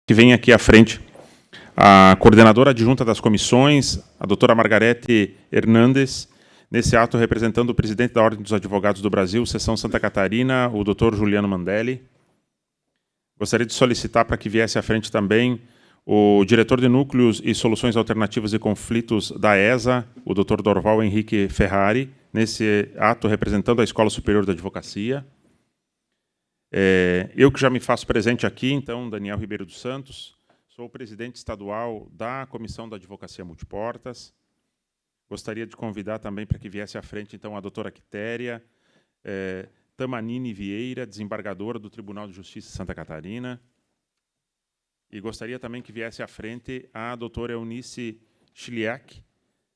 Que vem aqui à frente a coordenadora adjunta das comissões, a doutora Margarete Hernandes, nesse ato representando o presidente da Ordem dos Advogados do Brasil, Seção Santa Catarina, o doutor Juliano Mandelli. Gostaria de solicitar para que viesse à frente também o diretor de Núcleos e Soluções Alternativas e Conflitos da ESA, o doutor Dorval Henrique Ferrari, nesse ato representando a Escola Superior da Advocacia. Eu que já me faço presente aqui, então, Daniel Ribeiro dos Santos, sou o presidente estadual da Comissão da Advocacia Multiportas. Gostaria de convidar também para que viesse à frente, então, a doutora Quitéria Tamanini Vieira, desembargadora do Tribunal de Justiça de Santa Catarina. E gostaria também que viesse à frente a doutora Eunice Chiliak,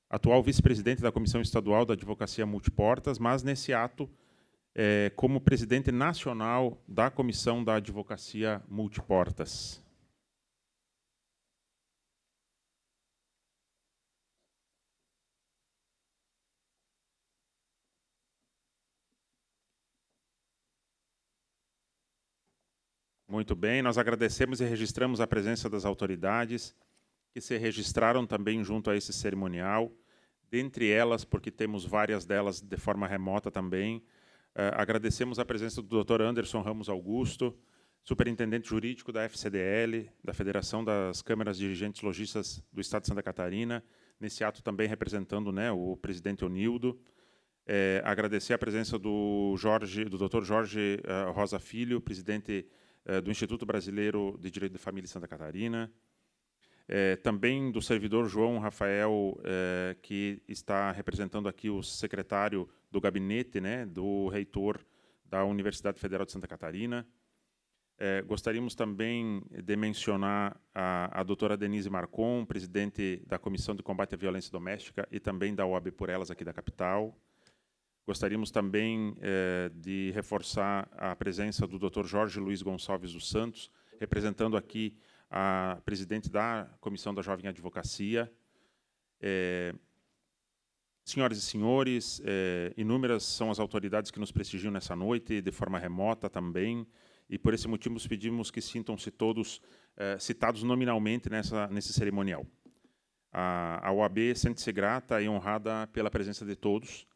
atual vice-presidente da Comissão Estadual da Advocacia Multiportas, mas nesse ato como presidente nacional da Comissão da Advocacia Multiportas. Muito bem, nós agradecemos e registramos a presença das autoridades que se registraram também junto a esse cerimonial, dentre elas, porque temos várias delas de forma remota também. Agradecemos a presença do Dr. Anderson Ramos Augusto, superintendente jurídico da FCDL, da Federação das Câmaras Dirigentes Logistas do Estado de Santa Catarina, nesse ato também representando, né, o presidente Onildo. Agradecer a presença do Dr. Jorge Rosa Filho, presidente do Instituto Brasileiro de Direito de Família de Santa Catarina. Também do servidor João Rafael, que está representando aqui o secretário do gabinete, né, do reitor da Universidade Federal de Santa Catarina. Gostaríamos também de mencionar a doutora Denise Marcon, presidente da Comissão de Combate à Violência Doméstica e também da OAB por Elas, aqui da capital. Gostaríamos também de reforçar a presença do Dr. Jorge Luiz Gonçalves dos Santos, representando aqui a presidente da Comissão da Jovem Advocacia. Senhoras e senhores, inúmeras são as autoridades que nos prestigiam nessa noite, de forma remota também, e por esse motivo pedimos que sintam-se todos citados nominalmente nesse cerimonial. A OAB sente-se grata e honrada pela presença de todos.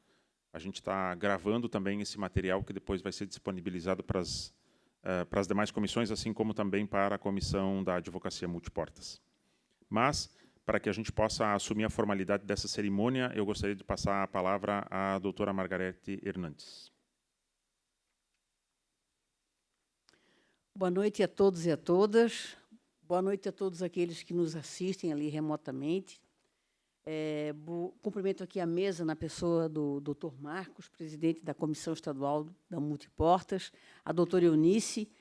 A gente está gravando também esse material, que depois vai ser disponibilizado para as demais comissões, assim como também para a Comissão da Advocacia Multiportas. Mas, para que a gente possa assumir a formalidade dessa cerimônia, eu gostaria de passar a palavra à doutora Margarete Hernandes. Boa noite a todos e a todas. Boa noite a todos aqueles que nos assistem ali remotamente. Cumprimento aqui a mesa na pessoa do Dr. Marcos, presidente da Comissão Estadual da Multiportas, a doutora Eunice,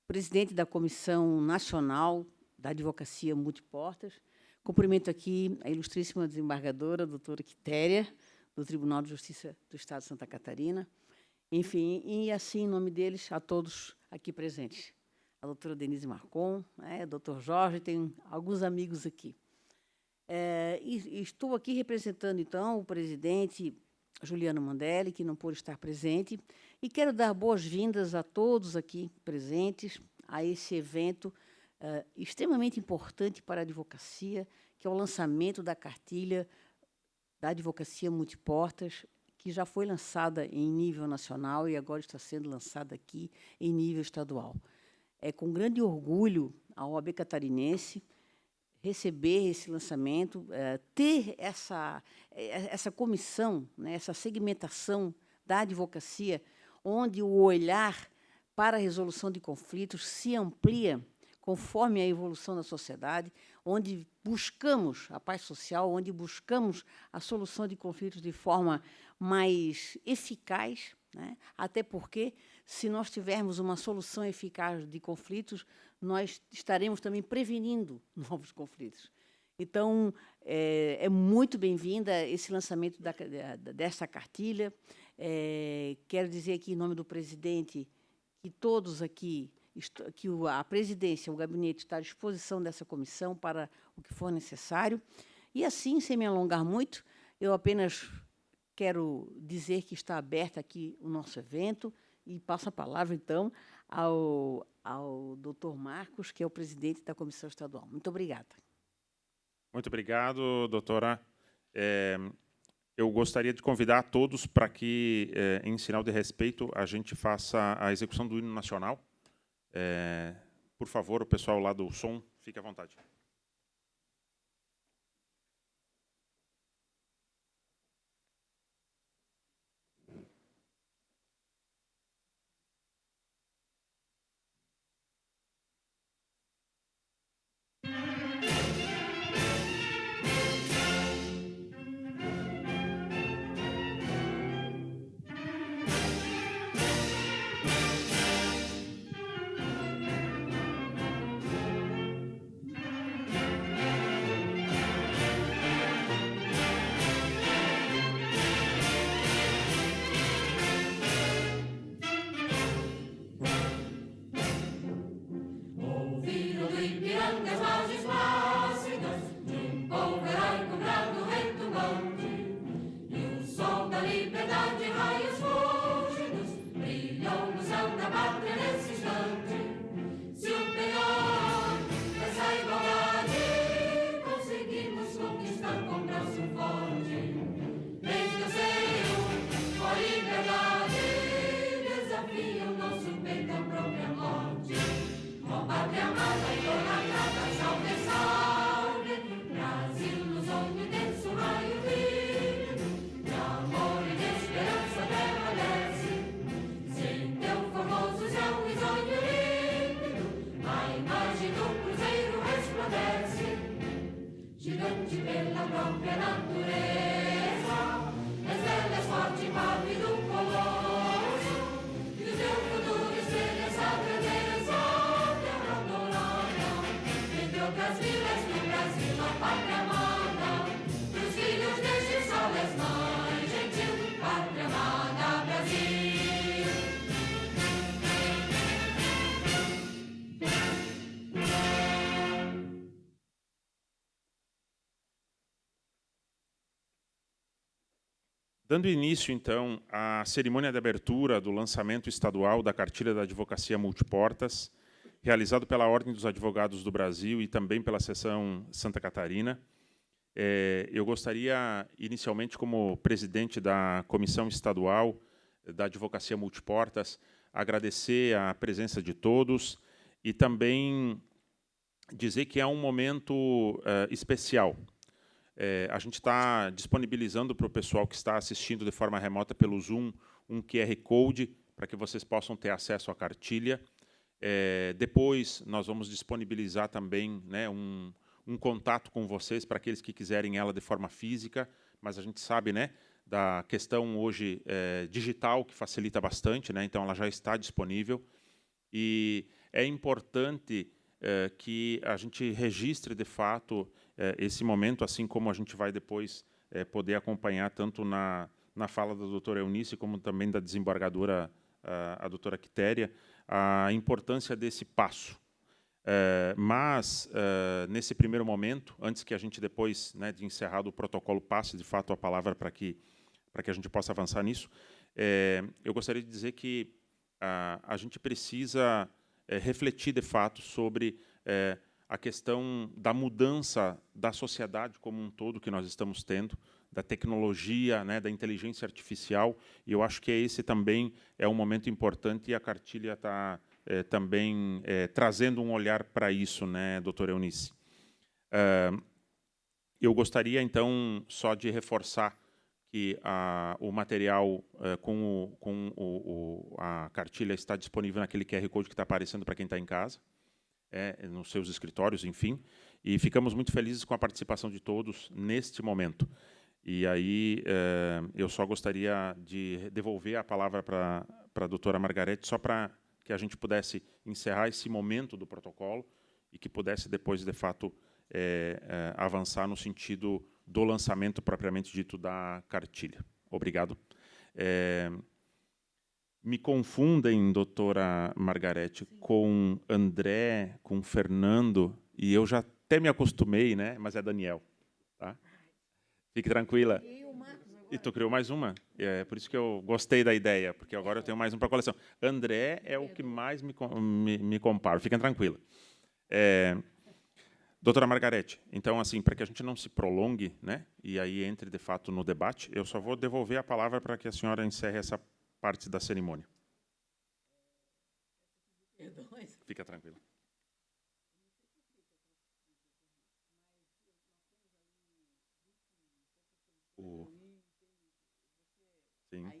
presidente da Comissão Nacional da Advocacia Multiportas. Cumprimento aqui a ilustríssima desembargadora, a doutora Quitéria, do Tribunal de Justiça do Estado de Santa Catarina. Enfim, e assim, em nome deles, a todos aqui presentes. A doutora Denise Marcon, o doutor Jorge, tem alguns amigos aqui. Estou aqui representando, então, o presidente Juliano Mandelli, que não pôde estar presente, e quero dar boas-vindas a todos aqui presentes a esse evento extremamente importante para a advocacia, que é o lançamento da cartilha da Advocacia Multiportas, que já foi lançada em nível nacional e agora está sendo lançada aqui em nível estadual. É com grande orgulho a OAB catarinense receber esse lançamento, ter essa comissão, né, essa segmentação da advocacia, onde o olhar para a resolução de conflitos se amplia conforme a evolução da sociedade, onde buscamos a paz social, onde buscamos a solução de conflitos de forma mais eficaz, né? Até porque, se nós tivermos uma solução eficaz de conflitos, nós estaremos também prevenindo novos conflitos. Então, é muito bem-vinda esse lançamento desta cartilha. Quero dizer aqui, em nome do presidente, que todos aqui, que a presidência, o gabinete, está à disposição dessa comissão para o que for necessário. E, assim, sem me alongar muito, eu apenas quero dizer que está aberto aqui o nosso evento, e passo a palavra, então, ao doutor Marcos, que é o presidente da Comissão Estadual. Muito obrigada. Muito obrigado, doutora. Eu gostaria de convidar a todos para que, em sinal de respeito, a gente faça a execução do hino nacional. Por favor, o pessoal lá do som, fique à vontade. Dando início, então, à cerimônia de abertura do lançamento estadual da Cartilha da Advocacia Multiportas, realizado pela Ordem dos Advogados do Brasil e também pela Seção Santa Catarina, eu gostaria, inicialmente, como presidente da Comissão Estadual da Advocacia Multiportas, agradecer a presença de todos e também dizer que é um momento especial. A gente está disponibilizando para o pessoal que está assistindo de forma remota pelo Zoom um QR Code para que vocês possam ter acesso à cartilha. Depois, nós vamos disponibilizar também, né, um contato com vocês para aqueles que quiserem ela de forma física, mas a gente sabe, né, da questão hoje digital, que facilita bastante, né, então ela já está disponível. E é importante que a gente registre, de fato, esse momento, assim como a gente vai depois poder acompanhar tanto na fala da doutora Eunice, como também da desembargadora, a doutora Quitéria, a importância desse passo. Mas, nesse primeiro momento, antes que a gente depois, né, de encerrado o protocolo, passe, de fato, a palavra para que a gente possa avançar nisso, eu gostaria de dizer que a gente precisa refletir, de fato, sobre a questão da mudança da sociedade como um todo que nós estamos tendo, da tecnologia, né, da inteligência artificial, e eu acho que esse também é um momento importante e a cartilha está também trazendo um olhar para isso, né, doutora Eunice. Eu gostaria, então, só de reforçar que o material a cartilha está disponível naquele QR Code que está aparecendo para quem está em casa, nos seus escritórios, enfim, e ficamos muito felizes com a participação de todos neste momento. E aí eu só gostaria de devolver a palavra para a doutora Margarete, só para que a gente pudesse encerrar esse momento do protocolo e que pudesse depois, de fato, avançar no sentido do lançamento propriamente dito da cartilha. Obrigado. Me confundem, doutora Margarete, com André, com Fernando, e eu já até me acostumei, né? Mas é Daniel. Tá? Fique tranquila. E o Marcos agora? E tu criou mais uma. É por isso que eu gostei da ideia, porque agora eu tenho mais um para a coleção. André é o que mais me comparo. Fiquem tranquila. Doutora Margarete, então, assim, para que a gente não se prolongue, né, e aí entre, de fato, no debate, eu só vou devolver a palavra para que a senhora encerre essa parte da cerimônia. Fica tranquila. Sim.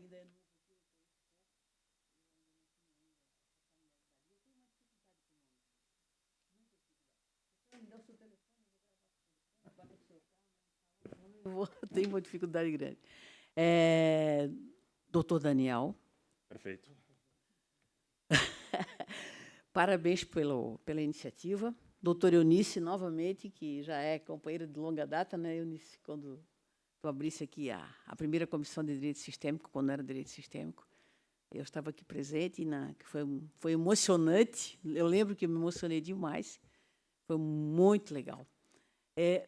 Tenho uma dificuldade grande. Doutor Daniel, Perfeito. parabéns pela iniciativa. Doutor Eunice, novamente, que já é companheira de longa data, né, Eunice, quando tu abrisse aqui a primeira comissão de direito sistêmico, quando era direito sistêmico, eu estava aqui presente, que foi emocionante. Eu lembro que eu me emocionei demais. Foi muito legal.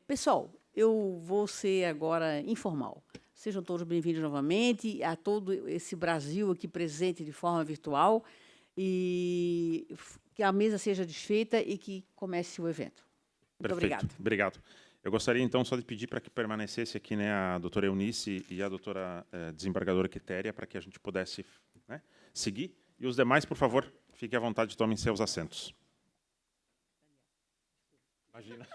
Pessoal, eu vou ser agora informal. Sejam todos bem-vindos novamente a todo esse Brasil aqui presente de forma virtual e que a mesa seja desfeita e que comece o evento. Muito obrigada. Obrigado. Eu gostaria, então, só de pedir para que permanecesse aqui, né, a doutora Eunice e a doutora desembargadora Quitéria, para que a gente pudesse, né, seguir. E os demais, por favor, fiquem à vontade, tomem seus assentos. Imagina.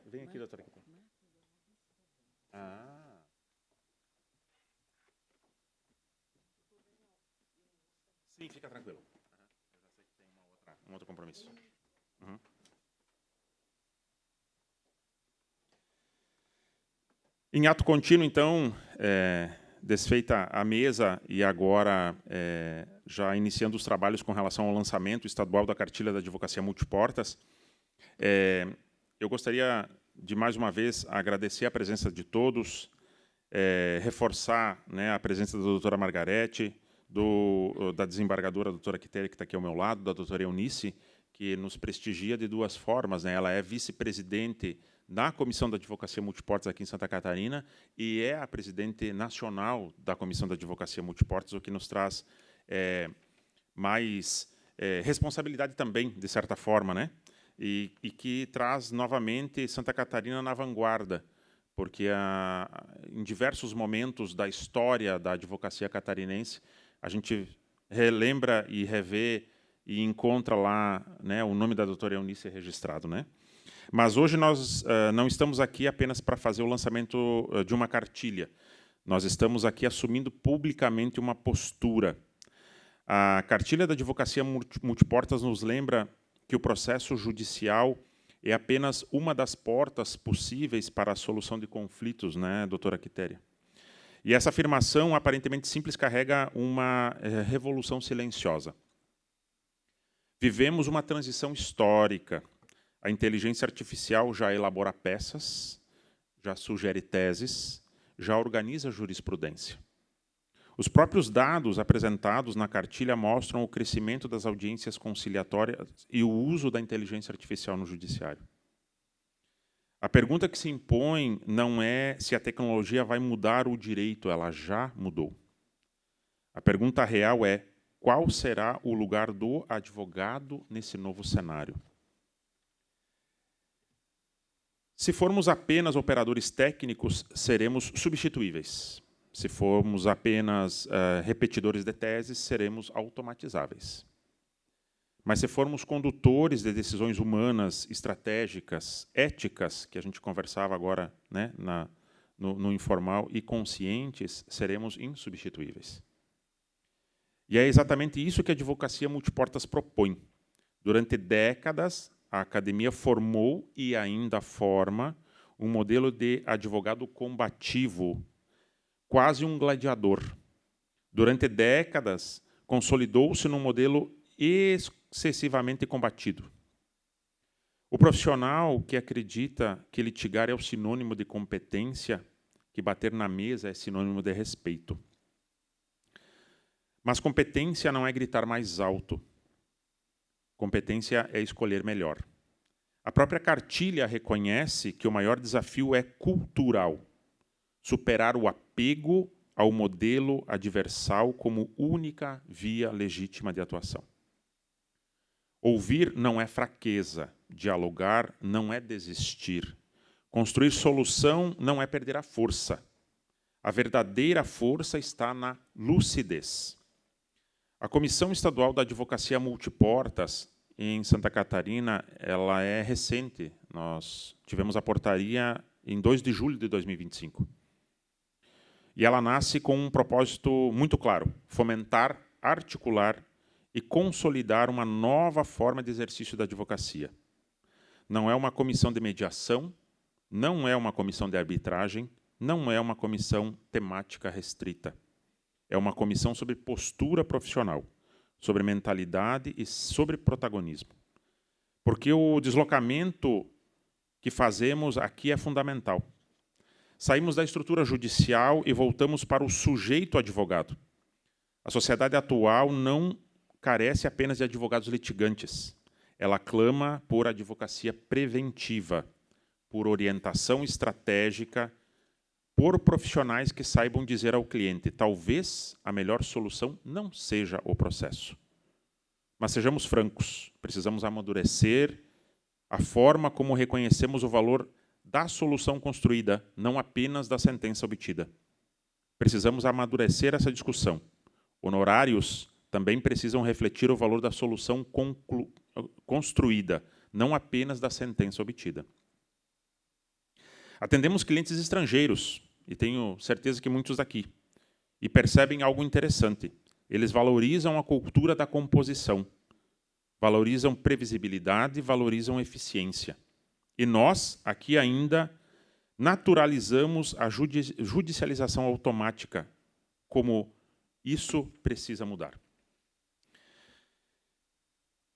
Vem aqui, doutora Quitéria. Sim, fica tranquilo. Eu já sei que tem um outro compromisso. Uhum. Em ato contínuo, então, desfeita a mesa e agora já iniciando os trabalhos com relação ao lançamento estadual da cartilha da advocacia multiportas, eu gostaria de, mais uma vez, agradecer a presença de todos, reforçar, né, a presença da doutora Margarete, da desembargadora doutora Quitéria, que está aqui ao meu lado, da doutora Eunice, que nos prestigia de duas formas, né? Ela é vice-presidente da Comissão da Advocacia Multiportas aqui em Santa Catarina e é a presidente nacional da Comissão da Advocacia Multiportas, o que nos traz mais responsabilidade também, de certa forma, né? E que traz novamente Santa Catarina na vanguarda, porque em diversos momentos da história da advocacia catarinense a gente relembra e revê e encontra lá, né, o nome da doutora Eunice registrado, né? Mas hoje nós não estamos aqui apenas para fazer o lançamento de uma cartilha. Nós estamos aqui assumindo publicamente uma postura. A cartilha da advocacia multiportas nos lembra que o processo judicial é apenas uma das portas possíveis para a solução de conflitos, né, doutora Quitéria? E essa afirmação, aparentemente simples, carrega uma revolução silenciosa. Vivemos uma transição histórica. A inteligência artificial já elabora peças, já sugere teses, já organiza jurisprudência. Os próprios dados apresentados na cartilha mostram o crescimento das audiências conciliatórias e o uso da inteligência artificial no judiciário. A pergunta que se impõe não é se a tecnologia vai mudar o direito, ela já mudou. A pergunta real é: qual será o lugar do advogado nesse novo cenário? Se formos apenas operadores técnicos, seremos substituíveis. Se formos apenas repetidores de teses, seremos automatizáveis. Mas se formos condutores de decisões humanas, estratégicas, éticas, que a gente conversava agora, né, no informal, e conscientes, seremos insubstituíveis. E é exatamente isso que a advocacia multiportas propõe. Durante décadas, a academia formou e ainda forma um modelo de advogado combativo, quase um gladiador. Durante décadas, consolidou-se num modelo excessivamente combatido. O profissional que acredita que litigar é o sinônimo de competência, que bater na mesa é sinônimo de respeito. Mas competência não é gritar mais alto. Competência é escolher melhor. A própria cartilha reconhece que o maior desafio é cultural, superar o apego ao modelo adversal como única via legítima de atuação. Ouvir não é fraqueza, dialogar não é desistir, construir solução não é perder a força. A verdadeira força está na lucidez. A Comissão Estadual da Advocacia Multiportas, em Santa Catarina, ela é recente. Nós tivemos a portaria em 2 de julho de 2025. E ela nasce com um propósito muito claro: fomentar, articular e consolidar uma nova forma de exercício da advocacia. Não é uma comissão de mediação, não é uma comissão de arbitragem, não é uma comissão temática restrita. É uma comissão sobre postura profissional, sobre mentalidade e sobre protagonismo. Porque o deslocamento que fazemos aqui é fundamental. Saímos da estrutura judicial e voltamos para o sujeito advogado. A sociedade atual não carece apenas de advogados litigantes. Ela clama por advocacia preventiva, por orientação estratégica, por profissionais que saibam dizer ao cliente: talvez a melhor solução não seja o processo. Mas sejamos francos, precisamos amadurecer a forma como reconhecemos o valor da solução construída, não apenas da sentença obtida. Precisamos amadurecer essa discussão. Honorários também precisam refletir o valor da solução construída, não apenas da sentença obtida. Atendemos clientes estrangeiros, e tenho certeza que muitos daqui, e percebem algo interessante. Eles valorizam a cultura da composição, valorizam previsibilidade, valorizam eficiência. E nós, aqui ainda, naturalizamos a judicialização automática, como isso precisa mudar.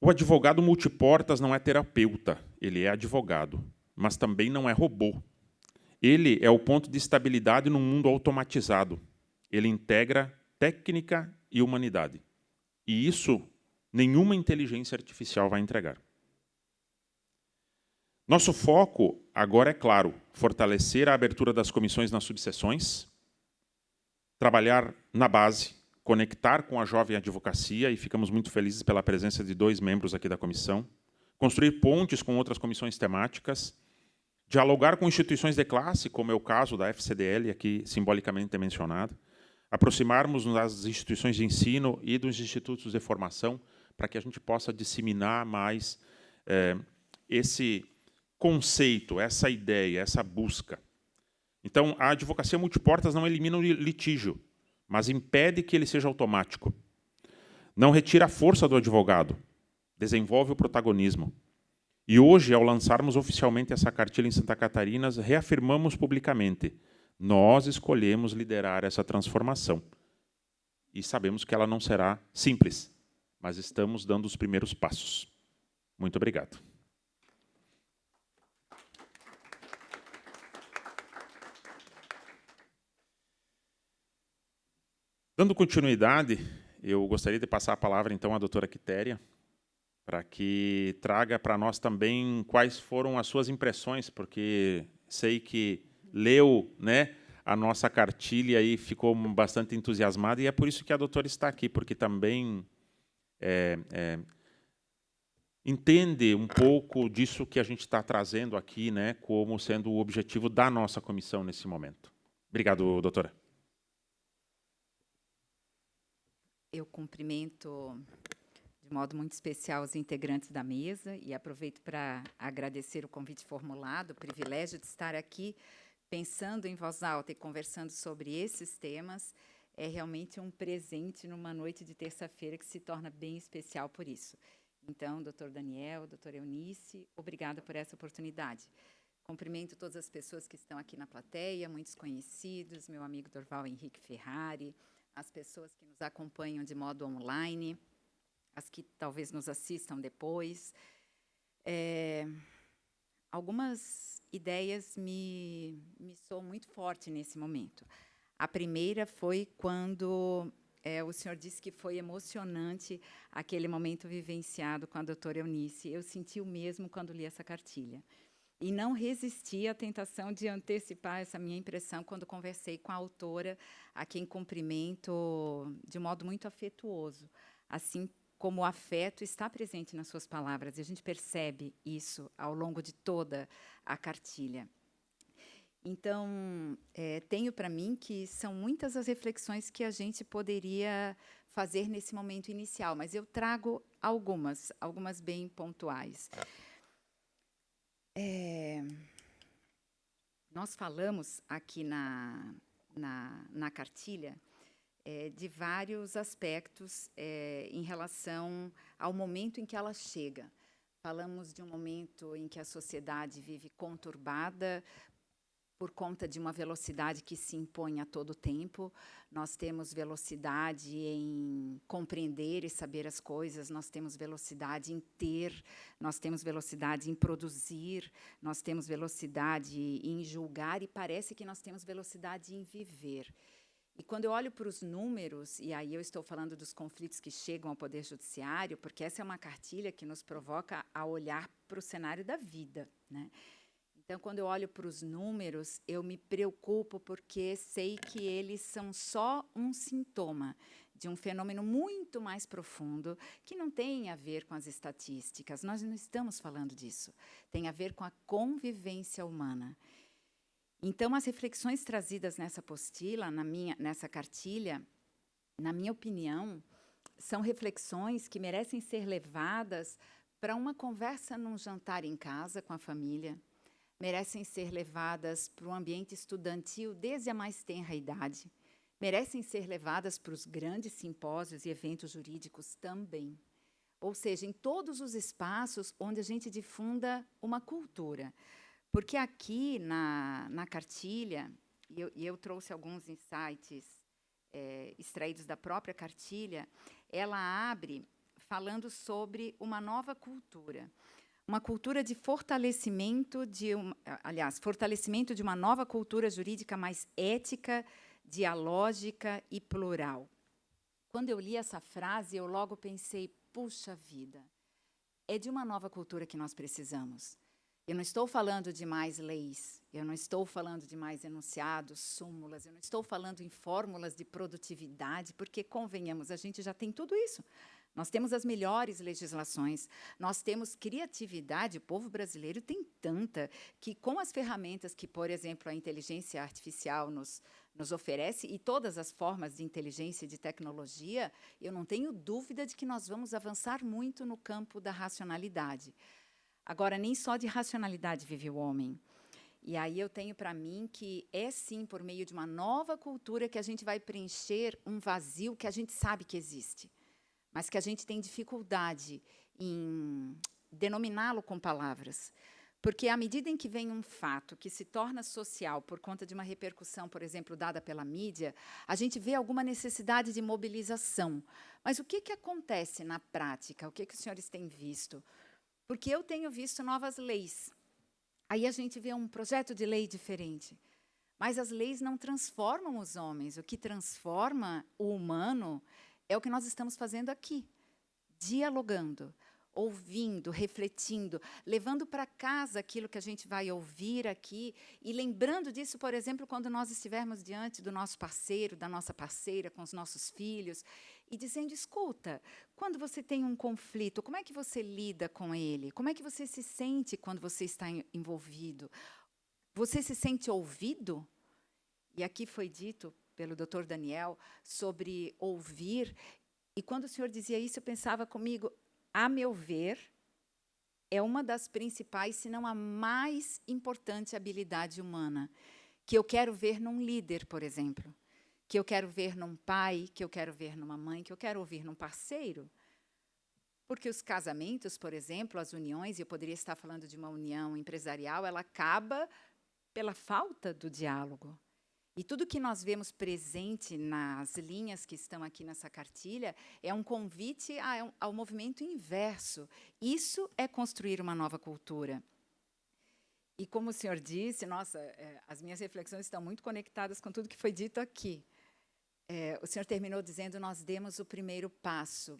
O advogado multiportas não é terapeuta, ele é advogado, mas também não é robô. Ele é o ponto de estabilidade num mundo automatizado. Ele integra técnica e humanidade. E isso nenhuma inteligência artificial vai entregar. Nosso foco agora é claro: fortalecer a abertura das comissões nas subseções, trabalhar na base, conectar com a jovem advocacia, e ficamos muito felizes pela presença de 2 membros aqui da comissão, construir pontes com outras comissões temáticas, dialogar com instituições de classe, como é o caso da FCDL, aqui simbolicamente mencionado, aproximarmos das instituições de ensino e dos institutos de formação, para que a gente possa disseminar mais esse conceito, essa ideia, essa busca. Então, a advocacia multiportas não elimina o litígio, mas impede que ele seja automático. Não retira a força do advogado, desenvolve o protagonismo. E hoje, ao lançarmos oficialmente essa cartilha em Santa Catarina, reafirmamos publicamente: nós escolhemos liderar essa transformação. E sabemos que ela não será simples, mas estamos dando os primeiros passos. Muito obrigado. Dando continuidade, eu gostaria de passar a palavra, então, à doutora Quitéria, para que traga para nós também quais foram as suas impressões, porque sei que leu, né, a nossa cartilha e ficou bastante entusiasmada, e é por isso que a doutora está aqui, porque também entende um pouco disso que a gente está trazendo aqui, né, como sendo o objetivo da nossa comissão nesse momento. Obrigado, doutora. Eu cumprimento de modo muito especial os integrantes da mesa e aproveito para agradecer o convite formulado, o privilégio de estar aqui pensando em voz alta e conversando sobre esses temas. É realmente um presente numa noite de terça-feira que se torna bem especial por isso. Então, doutor Daniel, doutora Eunice, obrigada por essa oportunidade. Cumprimento todas as pessoas que estão aqui na plateia, muitos conhecidos, meu amigo Dorval Henrique Ferrari, as pessoas que nos acompanham de modo online, as que talvez nos assistam depois. Algumas ideias me soam muito forte nesse momento. A primeira foi quando o senhor disse que foi emocionante aquele momento vivenciado com a doutora Eunice. Eu senti o mesmo quando li essa cartilha. E não resisti à tentação de antecipar essa minha impressão quando conversei com a autora, a quem cumprimento de modo muito afetuoso, assim como o afeto está presente nas suas palavras, e a gente percebe isso ao longo de toda a cartilha. Então, tenho para mim que são muitas as reflexões que a gente poderia fazer nesse momento inicial, mas eu trago algumas bem pontuais. Nós falamos aqui na cartilha de vários aspectos em relação ao momento em que ela chega. Falamos de um momento em que a sociedade vive conturbada por conta de uma velocidade que se impõe a todo tempo. Nós temos velocidade em compreender e saber as coisas, nós temos velocidade em ter, nós temos velocidade em produzir, nós temos velocidade em julgar, e parece que nós temos velocidade em viver. E quando eu olho para os números, e aí eu estou falando dos conflitos que chegam ao Poder Judiciário, porque essa é uma cartilha que nos provoca a olhar para o cenário da vida, né? Então, quando eu olho para os números, eu me preocupo porque sei que eles são só um sintoma de um fenômeno muito mais profundo, que não tem a ver com as estatísticas. Nós não estamos falando disso. Tem a ver com a convivência humana. Então, as reflexões trazidas nessa apostila, nessa cartilha, na minha opinião, são reflexões que merecem ser levadas para uma conversa num jantar em casa com a família, merecem ser levadas para o ambiente estudantil desde a mais tenra idade, merecem ser levadas para os grandes simpósios e eventos jurídicos também. Ou seja, em todos os espaços onde a gente difunda uma cultura. Porque aqui na cartilha, e eu trouxe alguns insights extraídos da própria cartilha, ela abre falando sobre uma nova cultura. Uma cultura de fortalecimento fortalecimento de uma nova cultura jurídica mais ética, dialógica e plural. Quando eu li essa frase, eu logo pensei, puxa vida, é de uma nova cultura que nós precisamos. Eu não estou falando de mais leis, eu não estou falando de mais enunciados, súmulas, eu não estou falando em fórmulas de produtividade, porque, convenhamos, a gente já tem tudo isso. Nós temos as melhores legislações, nós temos criatividade, o povo brasileiro tem tanta, que com as ferramentas que, por exemplo, a inteligência artificial nos oferece, e todas as formas de inteligência e de tecnologia, eu não tenho dúvida de que nós vamos avançar muito no campo da racionalidade. Agora, nem só de racionalidade vive o homem. E aí eu tenho para mim que é, sim, por meio de uma nova cultura que a gente vai preencher um vazio que a gente sabe que existe, mas que a gente tem dificuldade em denominá-lo com palavras. Porque, à medida em que vem um fato que se torna social por conta de uma repercussão, por exemplo, dada pela mídia, a gente vê alguma necessidade de mobilização. Mas o que acontece na prática? O que os senhores têm visto? Porque eu tenho visto novas leis. Aí a gente vê um projeto de lei diferente. Mas as leis não transformam os homens. O que transforma o humano é o que nós estamos fazendo aqui, dialogando, ouvindo, refletindo, levando para casa aquilo que a gente vai ouvir aqui e lembrando disso, por exemplo, quando nós estivermos diante do nosso parceiro, da nossa parceira, com os nossos filhos, e dizendo, escuta, quando você tem um conflito, como é que você lida com ele? Como é que você se sente quando você está envolvido? Você se sente ouvido? E aqui foi dito pelo Dr. Daniel sobre ouvir, e quando o senhor dizia isso, eu pensava comigo, a meu ver, é uma das principais, se não a mais importante habilidade humana, que eu quero ver num líder, por exemplo, que eu quero ver num pai, que eu quero ver numa mãe, que eu quero ouvir num parceiro. Porque os casamentos, por exemplo, as uniões, e eu poderia estar falando de uma união empresarial, ela acaba pela falta do diálogo. E tudo que nós vemos presente nas linhas que estão aqui nessa cartilha é um convite ao movimento inverso. Isso é construir uma nova cultura. E como o senhor disse, nossa, as minhas reflexões estão muito conectadas com tudo que foi dito aqui. O senhor terminou dizendo, nós demos o primeiro passo.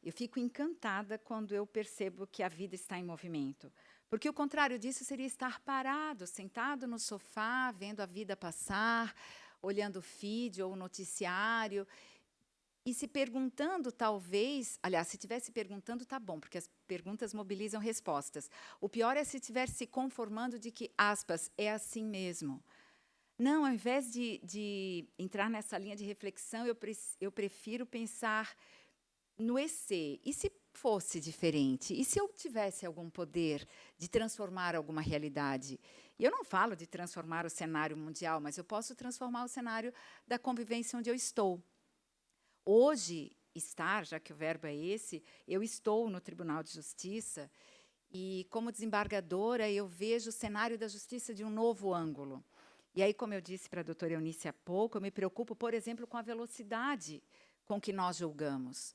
Eu fico encantada quando eu percebo que a vida está em movimento. Porque o contrário disso seria estar parado, sentado no sofá, vendo a vida passar, olhando o feed ou o noticiário, e se perguntando, talvez... Aliás, se estivesse perguntando, tá bom, porque as perguntas mobilizam respostas. O pior é se estiver se conformando de que, aspas, é assim mesmo. Não, ao invés de entrar nessa linha de reflexão, eu prefiro pensar no EC. E se fosse diferente? E se eu tivesse algum poder de transformar alguma realidade? E eu não falo de transformar o cenário mundial, mas eu posso transformar o cenário da convivência onde eu estou. Hoje, já que o verbo é esse, eu estou no Tribunal de Justiça e, como desembargadora, eu vejo o cenário da justiça de um novo ângulo. E aí, como eu disse para a doutora Eunice há pouco, eu me preocupo, por exemplo, com a velocidade com que nós julgamos.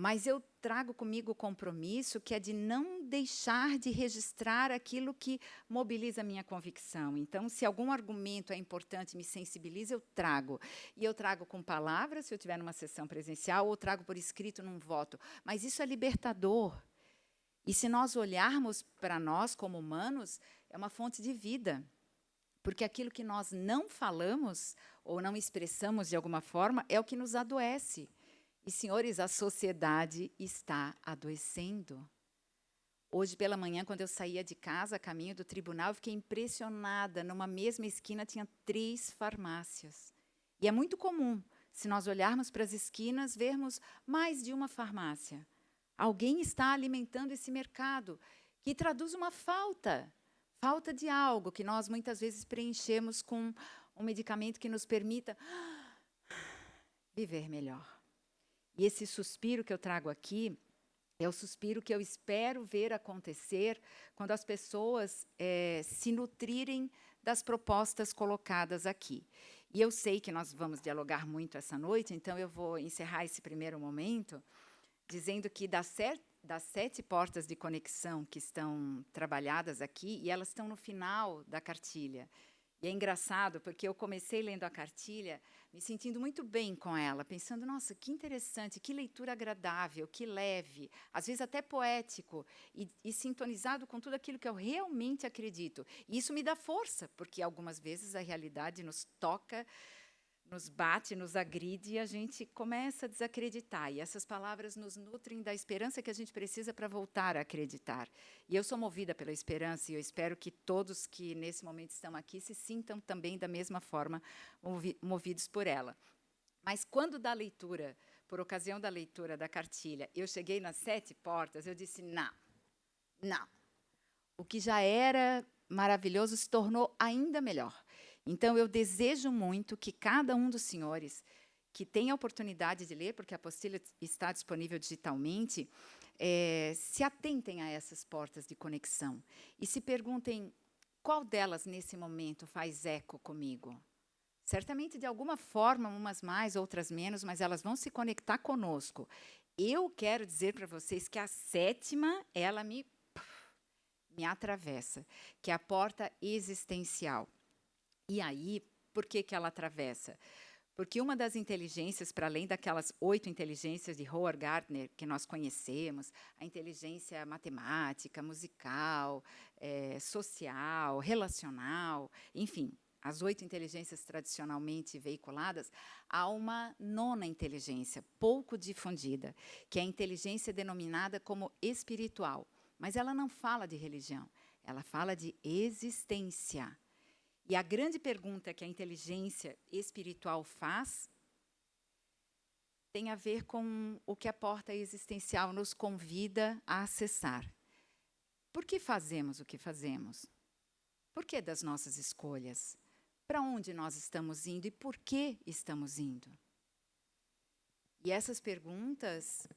Mas eu trago comigo o compromisso que é de não deixar de registrar aquilo que mobiliza a minha convicção. Então, se algum argumento é importante, me sensibiliza, eu trago. E eu trago com palavras, se eu estiver numa sessão presencial, ou trago por escrito num voto. Mas isso é libertador. E se nós olharmos para nós como humanos, é uma fonte de vida. Porque aquilo que nós não falamos ou não expressamos de alguma forma é o que nos adoece. E, senhores, a sociedade está adoecendo. Hoje pela manhã, quando eu saía de casa, a caminho do tribunal, eu fiquei impressionada. Numa mesma esquina tinha 3 farmácias. E é muito comum, se nós olharmos para as esquinas, vermos mais de uma farmácia. Alguém está alimentando esse mercado, que traduz uma falta de algo que nós muitas vezes preenchemos com um medicamento que nos permita viver melhor. E esse suspiro que eu trago aqui é o suspiro que eu espero ver acontecer quando as pessoas se nutrirem das propostas colocadas aqui. E eu sei que nós vamos dialogar muito essa noite, então eu vou encerrar esse primeiro momento dizendo que das 7 portas de conexão que estão trabalhadas aqui, e elas estão no final da cartilha. E é engraçado, porque eu comecei lendo a cartilha, me sentindo muito bem com ela, pensando, nossa, que interessante, que leitura agradável, que leve, às vezes até poético, e sintonizado com tudo aquilo que eu realmente acredito. E isso me dá força, porque algumas vezes a realidade nos toca, nos bate, nos agride, e a gente começa a desacreditar. E essas palavras nos nutrem da esperança que a gente precisa para voltar a acreditar. E eu sou movida pela esperança, e eu espero que todos que, nesse momento, estão aqui se sintam também da mesma forma movidos por ela. Mas, quando da leitura, por ocasião da leitura da cartilha, eu cheguei nas 7 portas, eu disse, não. O que já era maravilhoso se tornou ainda melhor. Então, eu desejo muito que cada um dos senhores que tem a oportunidade de ler, porque a apostila está disponível digitalmente, se atentem a essas portas de conexão e se perguntem qual delas, nesse momento, faz eco comigo. Certamente, de alguma forma, umas mais, outras menos, mas elas vão se conectar conosco. Eu quero dizer para vocês que a 7ª, ela me atravessa, que é a porta existencial. E aí, por que ela atravessa? Porque uma das inteligências, para além daquelas 8 inteligências de Howard Gardner que nós conhecemos, a inteligência matemática, musical, social, relacional, enfim, as 8 inteligências tradicionalmente veiculadas, há uma 9ª inteligência, pouco difundida, que é a inteligência denominada como espiritual. Mas ela não fala de religião, ela fala de existência. E a grande pergunta que a inteligência espiritual faz tem a ver com o que a porta existencial nos convida a acessar. Por que fazemos o que fazemos? Por que das nossas escolhas? Para onde nós estamos indo e por que estamos indo? E essas perguntas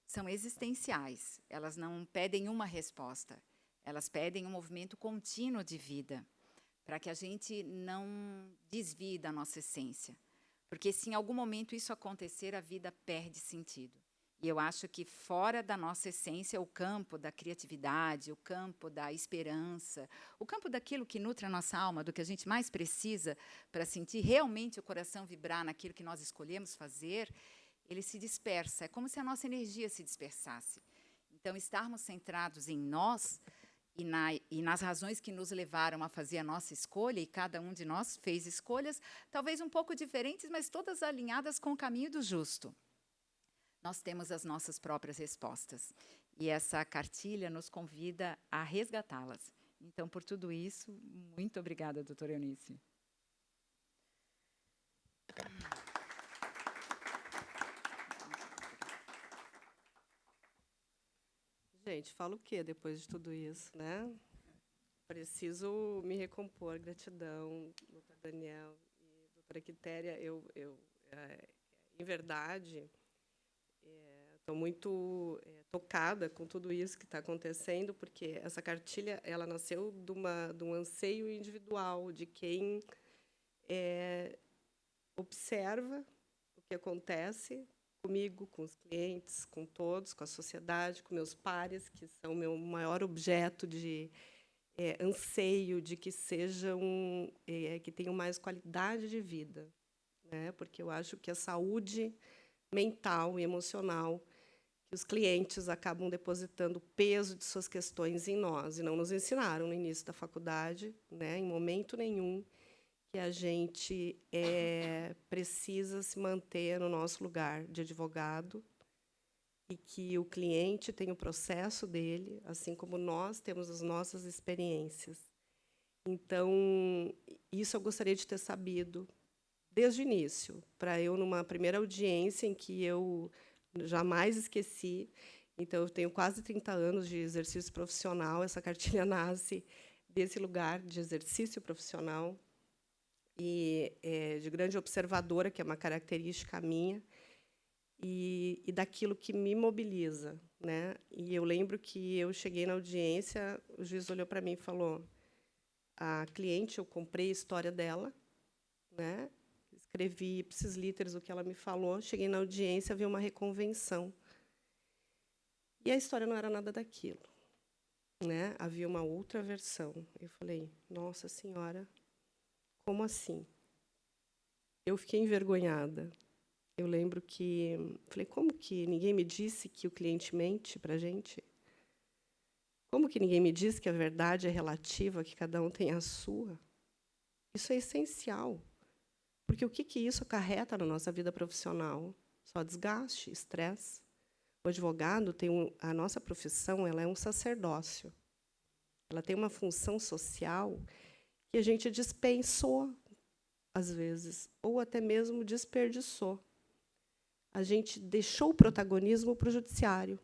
são existenciais. Elas não pedem uma resposta. Elas pedem um movimento contínuo de vida, para que a gente não desvie da nossa essência. Porque, se em algum momento isso acontecer, a vida perde sentido. E eu acho que, fora da nossa essência, o campo da criatividade, o campo da esperança, o campo daquilo que nutre a nossa alma, do que a gente mais precisa para sentir realmente o coração vibrar naquilo que nós escolhemos fazer, ele se dispersa. É como se a nossa energia se dispersasse. Então, estarmos centrados em nós e nas razões que nos levaram a fazer a nossa escolha, e cada um de nós fez escolhas, talvez um pouco diferentes, mas todas alinhadas com o caminho do justo. Nós temos as nossas próprias respostas. E essa cartilha nos convida a resgatá-las. Então, por tudo isso, muito obrigada, doutora Eunice. Gente, falo o quê depois de tudo isso, né? Preciso me recompor. Gratidão, doutor Daniel e doutora Quitéria. Em verdade, estou muito tocada com tudo isso que está acontecendo, porque essa cartilha ela nasceu de um anseio individual de quem observa o que acontece comigo, com os clientes, com todos, com a sociedade, com meus pares, que são o meu maior objeto de anseio de que sejam, que tenham mais qualidade de vida, né? Porque eu acho que a saúde mental e emocional, que os clientes acabam depositando o peso de suas questões em nós, e não nos ensinaram no início da faculdade, né, em momento nenhum, que a gente precisa se manter no nosso lugar de advogado e que o cliente tem o processo dele, assim como nós temos as nossas experiências. Então, isso eu gostaria de ter sabido desde o início, para eu, numa primeira audiência em que eu jamais esqueci. Então, eu tenho quase 30 anos de exercício profissional, essa cartilha nasce desse lugar de exercício profissional, e de grande observadora, que é uma característica minha, e daquilo que me mobiliza, né? E eu lembro que eu cheguei na audiência, o juiz olhou para mim e falou: a cliente, eu comprei a história dela, né? Escrevi ipsis literis o que ela me falou, cheguei na audiência, havia uma reconvenção. E a história não era nada daquilo, né? Havia uma outra versão. Eu falei: nossa senhora, como assim? Eu fiquei envergonhada. Eu lembro que falei: como que ninguém me disse que o cliente mente para a gente? Como que ninguém me disse que a verdade é relativa, que cada um tem a sua? Isso é essencial. Porque o que isso acarreta na nossa vida profissional? Só desgaste, estresse. O advogado tem a nossa profissão, ela é um sacerdócio. Ela tem uma função social que a gente dispensou, às vezes, ou até mesmo desperdiçou. A gente deixou o protagonismo para o judiciário,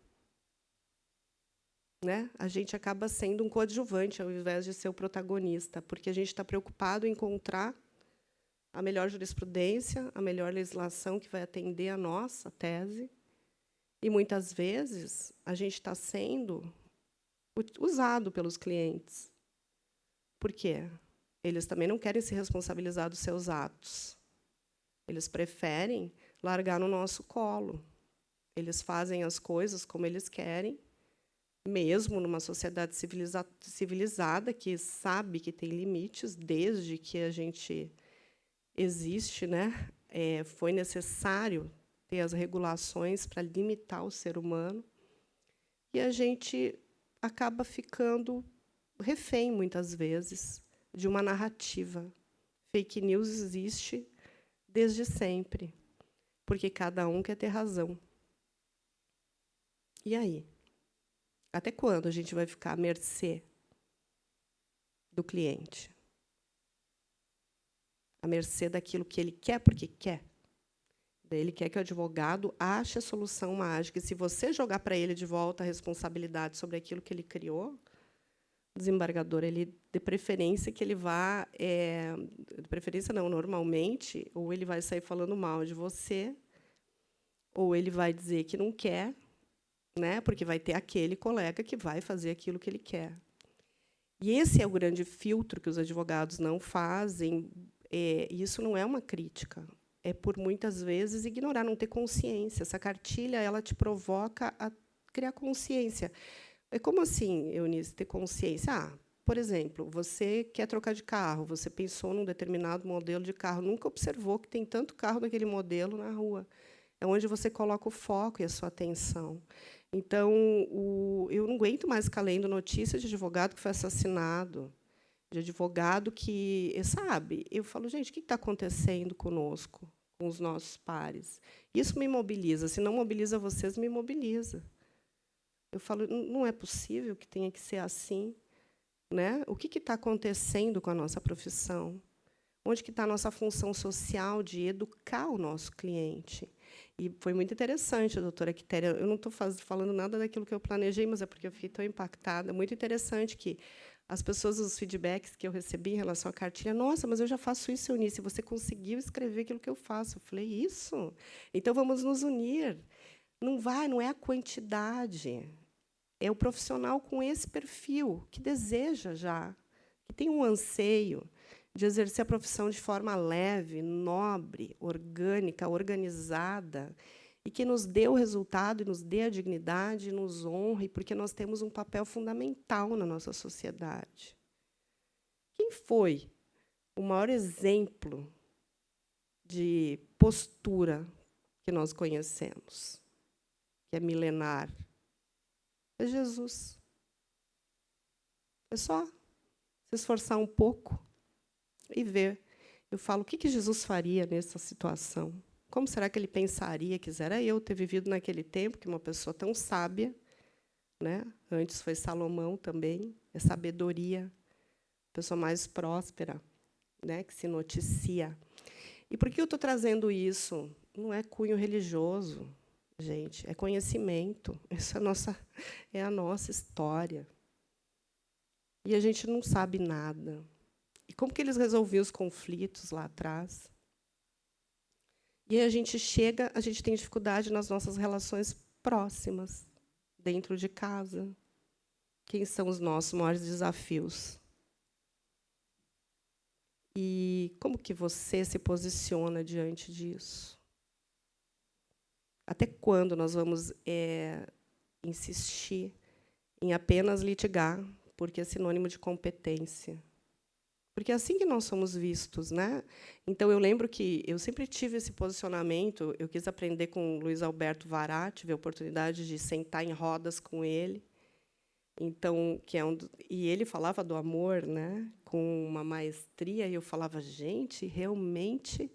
né? A gente acaba sendo um coadjuvante, ao invés de ser o protagonista, porque a gente está preocupado em encontrar a melhor jurisprudência, a melhor legislação que vai atender a nossa tese. E, muitas vezes, a gente está sendo usado pelos clientes. Por quê? Eles também não querem se responsabilizar dos seus atos. Eles preferem largar no nosso colo. Eles fazem as coisas como eles querem, mesmo numa sociedade civilizada que sabe que tem limites, desde que a gente existe, né? Foi necessário ter as regulações para limitar o ser humano, e a gente acaba ficando refém, muitas vezes, de uma narrativa. Fake news existe desde sempre, porque cada um quer ter razão. E aí? Até quando a gente vai ficar à mercê do cliente? À mercê daquilo que ele quer porque quer? Ele quer que o advogado ache a solução mágica. E, se você jogar para ele de volta a responsabilidade sobre aquilo que ele criou, o desembargador, ele, de preferência, que ele vá... de preferência, não, normalmente, ou ele vai sair falando mal de você, ou ele vai dizer que não quer, né, porque vai ter aquele colega que vai fazer aquilo que ele quer. E esse é o grande filtro que os advogados não fazem. Isso não é uma crítica. é por muitas vezes ignorar, não ter consciência. Essa cartilha ela te provoca a criar consciência. É como assim, Eunice, ter consciência? Por exemplo, você quer trocar de carro, você pensou num determinado modelo de carro, nunca observou que tem tanto carro daquele modelo na rua. É onde você coloca o foco e a sua atenção. Então, eu não aguento mais ficar lendo notícias de advogado que foi assassinado, de advogado que, sabe? Eu falo, gente, o que está acontecendo conosco, com os nossos pares? Isso me mobiliza. Se não mobiliza vocês, me mobiliza. Eu falo, não é possível que tenha que ser assim, né? O que está acontecendo com a nossa profissão? Onde que está a nossa função social de educar o nosso cliente? E foi muito interessante, doutora Quitéria. Eu não estou falando nada daquilo que eu planejei, mas é porque eu fiquei tão impactada. Muito interessante que as pessoas, os feedbacks que eu recebi em relação à cartilha, nossa, mas eu já faço isso, Eunice, você conseguiu escrever aquilo que eu faço. Eu falei, isso? Então, vamos nos unir. Não é a quantidade, é o profissional com esse perfil, que deseja já, que tem um anseio de exercer a profissão de forma leve, nobre, orgânica, organizada, e que nos dê o resultado, e nos dê a dignidade, e nos honre, porque nós temos um papel fundamental na nossa sociedade. Quem foi o maior exemplo de postura que nós conhecemos, que é milenar? É Jesus. É só se esforçar um pouco e ver. Eu falo, o que Jesus faria nessa situação? Como será que ele pensaria? Quisera eu ter vivido naquele tempo, que uma pessoa tão sábia, né? Antes foi Salomão também, é sabedoria, pessoa mais próspera, né? Que se noticia. E por que eu estou trazendo isso? Não é cunho religioso, gente, é conhecimento. Isso é a nossa história. E a gente não sabe nada. E como que eles resolviam os conflitos lá atrás? E aí a gente tem dificuldade nas nossas relações próximas, dentro de casa. Quem são os nossos maiores desafios? E como que você se posiciona diante disso? Até quando nós vamos insistir em apenas litigar, porque é sinônimo de competência? Porque é assim que nós somos vistos, né? Então, eu lembro que eu sempre tive esse posicionamento. Eu quis aprender com o Luiz Alberto Vará, tive a oportunidade de sentar em rodas com ele. Então, e ele falava do amor, né? Com uma maestria, e eu falava, gente, realmente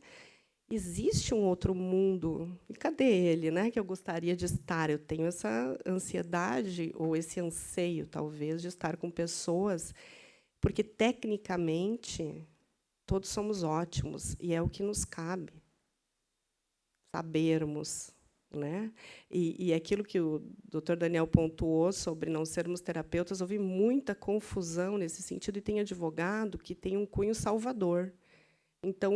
existe um outro mundo. E cadê ele, né? Que eu gostaria de estar. Eu tenho essa ansiedade ou esse anseio, talvez, de estar com pessoas. Porque, tecnicamente, todos somos ótimos, e é o que nos cabe sabermos. Né? E aquilo que o Dr. Daniel pontuou sobre não sermos terapeutas, houve muita confusão nesse sentido, e tem advogado que tem um cunho salvador. Então,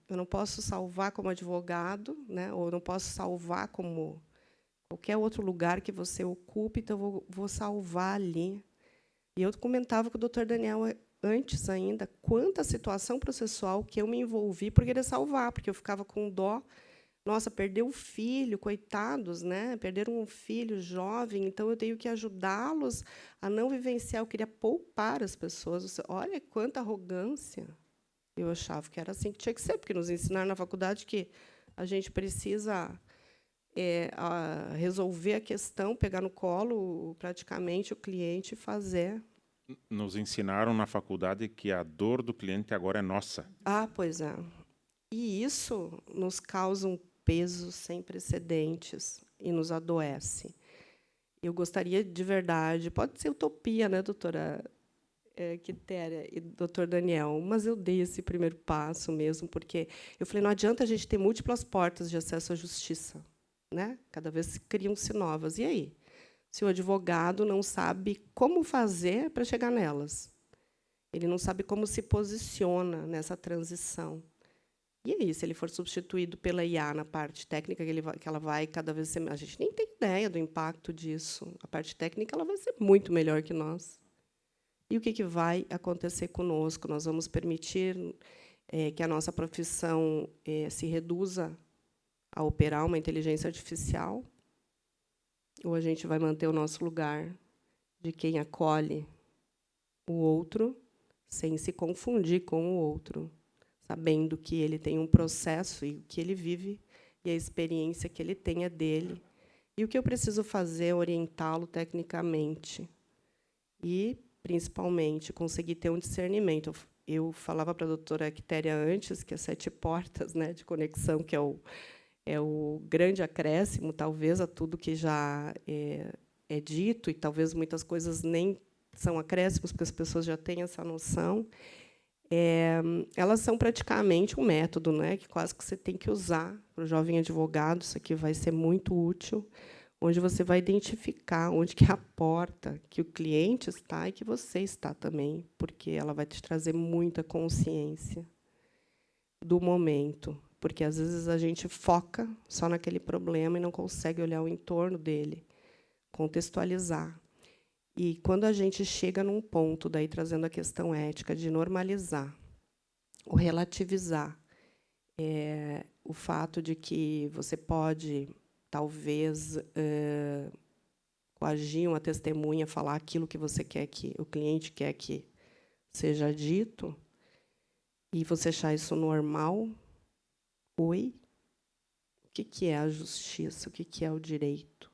eu não posso salvar como advogado, né? Ou não posso salvar como qualquer outro lugar que você ocupe, então vou salvar ali. E eu comentava com o Dr. Daniel antes ainda quanta situação processual que eu me envolvi por querer salvar, porque eu ficava com dó. Nossa, perdeu um filho, coitados, né? Perderam um filho jovem, então eu tenho que ajudá-los a não vivenciar. Eu queria poupar as pessoas. Olha quanta arrogância. Eu achava que era assim que tinha que ser, porque nos ensinaram na faculdade que a gente precisa resolver a questão, pegar no colo praticamente o cliente e fazer. Nos ensinaram na faculdade que a dor do cliente agora é nossa. Pois é. E isso nos causa um peso sem precedentes e nos adoece. Eu gostaria de verdade, pode ser utopia, né, doutora Quitéria e doutor Daniel, mas eu dei esse primeiro passo mesmo, porque eu falei, não adianta a gente ter múltiplas portas de acesso à justiça, né? Cada vez criam-se novas. E aí? Se o advogado não sabe como fazer para chegar nelas, ele não sabe como se posiciona nessa transição. E aí, se ele for substituído pela IA na parte técnica, que ela vai cada vez ser... A gente nem tem ideia do impacto disso. A parte técnica ela vai ser muito melhor que nós. E o que vai acontecer conosco? Nós vamos permitir que a nossa profissão se reduza a operar uma inteligência artificial, ou a gente vai manter o nosso lugar de quem acolhe o outro, sem se confundir com o outro, sabendo que ele tem um processo e o que ele vive e a experiência que ele tem é dele. E o que eu preciso fazer é orientá-lo tecnicamente e, principalmente, conseguir ter um discernimento. Eu falava para a doutora Quitéria antes que as 7 portas, né, de conexão, que é o grande acréscimo, talvez, a tudo que já é dito, e talvez muitas coisas nem são acréscimos, porque as pessoas já têm essa noção, elas são praticamente um método, né, que quase que você tem que usar para o jovem advogado. Isso aqui vai ser muito útil, onde você vai identificar onde que é a porta que o cliente está e que você está também, porque ela vai te trazer muita consciência do momento, porque às vezes a gente foca só naquele problema e não consegue olhar o entorno dele, contextualizar. E quando a gente chega num ponto, daí trazendo a questão ética, de normalizar, ou relativizar o fato de que você pode, talvez, coagir uma testemunha a falar aquilo que você quer que o cliente quer que seja dito, e você achar isso normal. Oi? O que é a justiça? O que é o direito?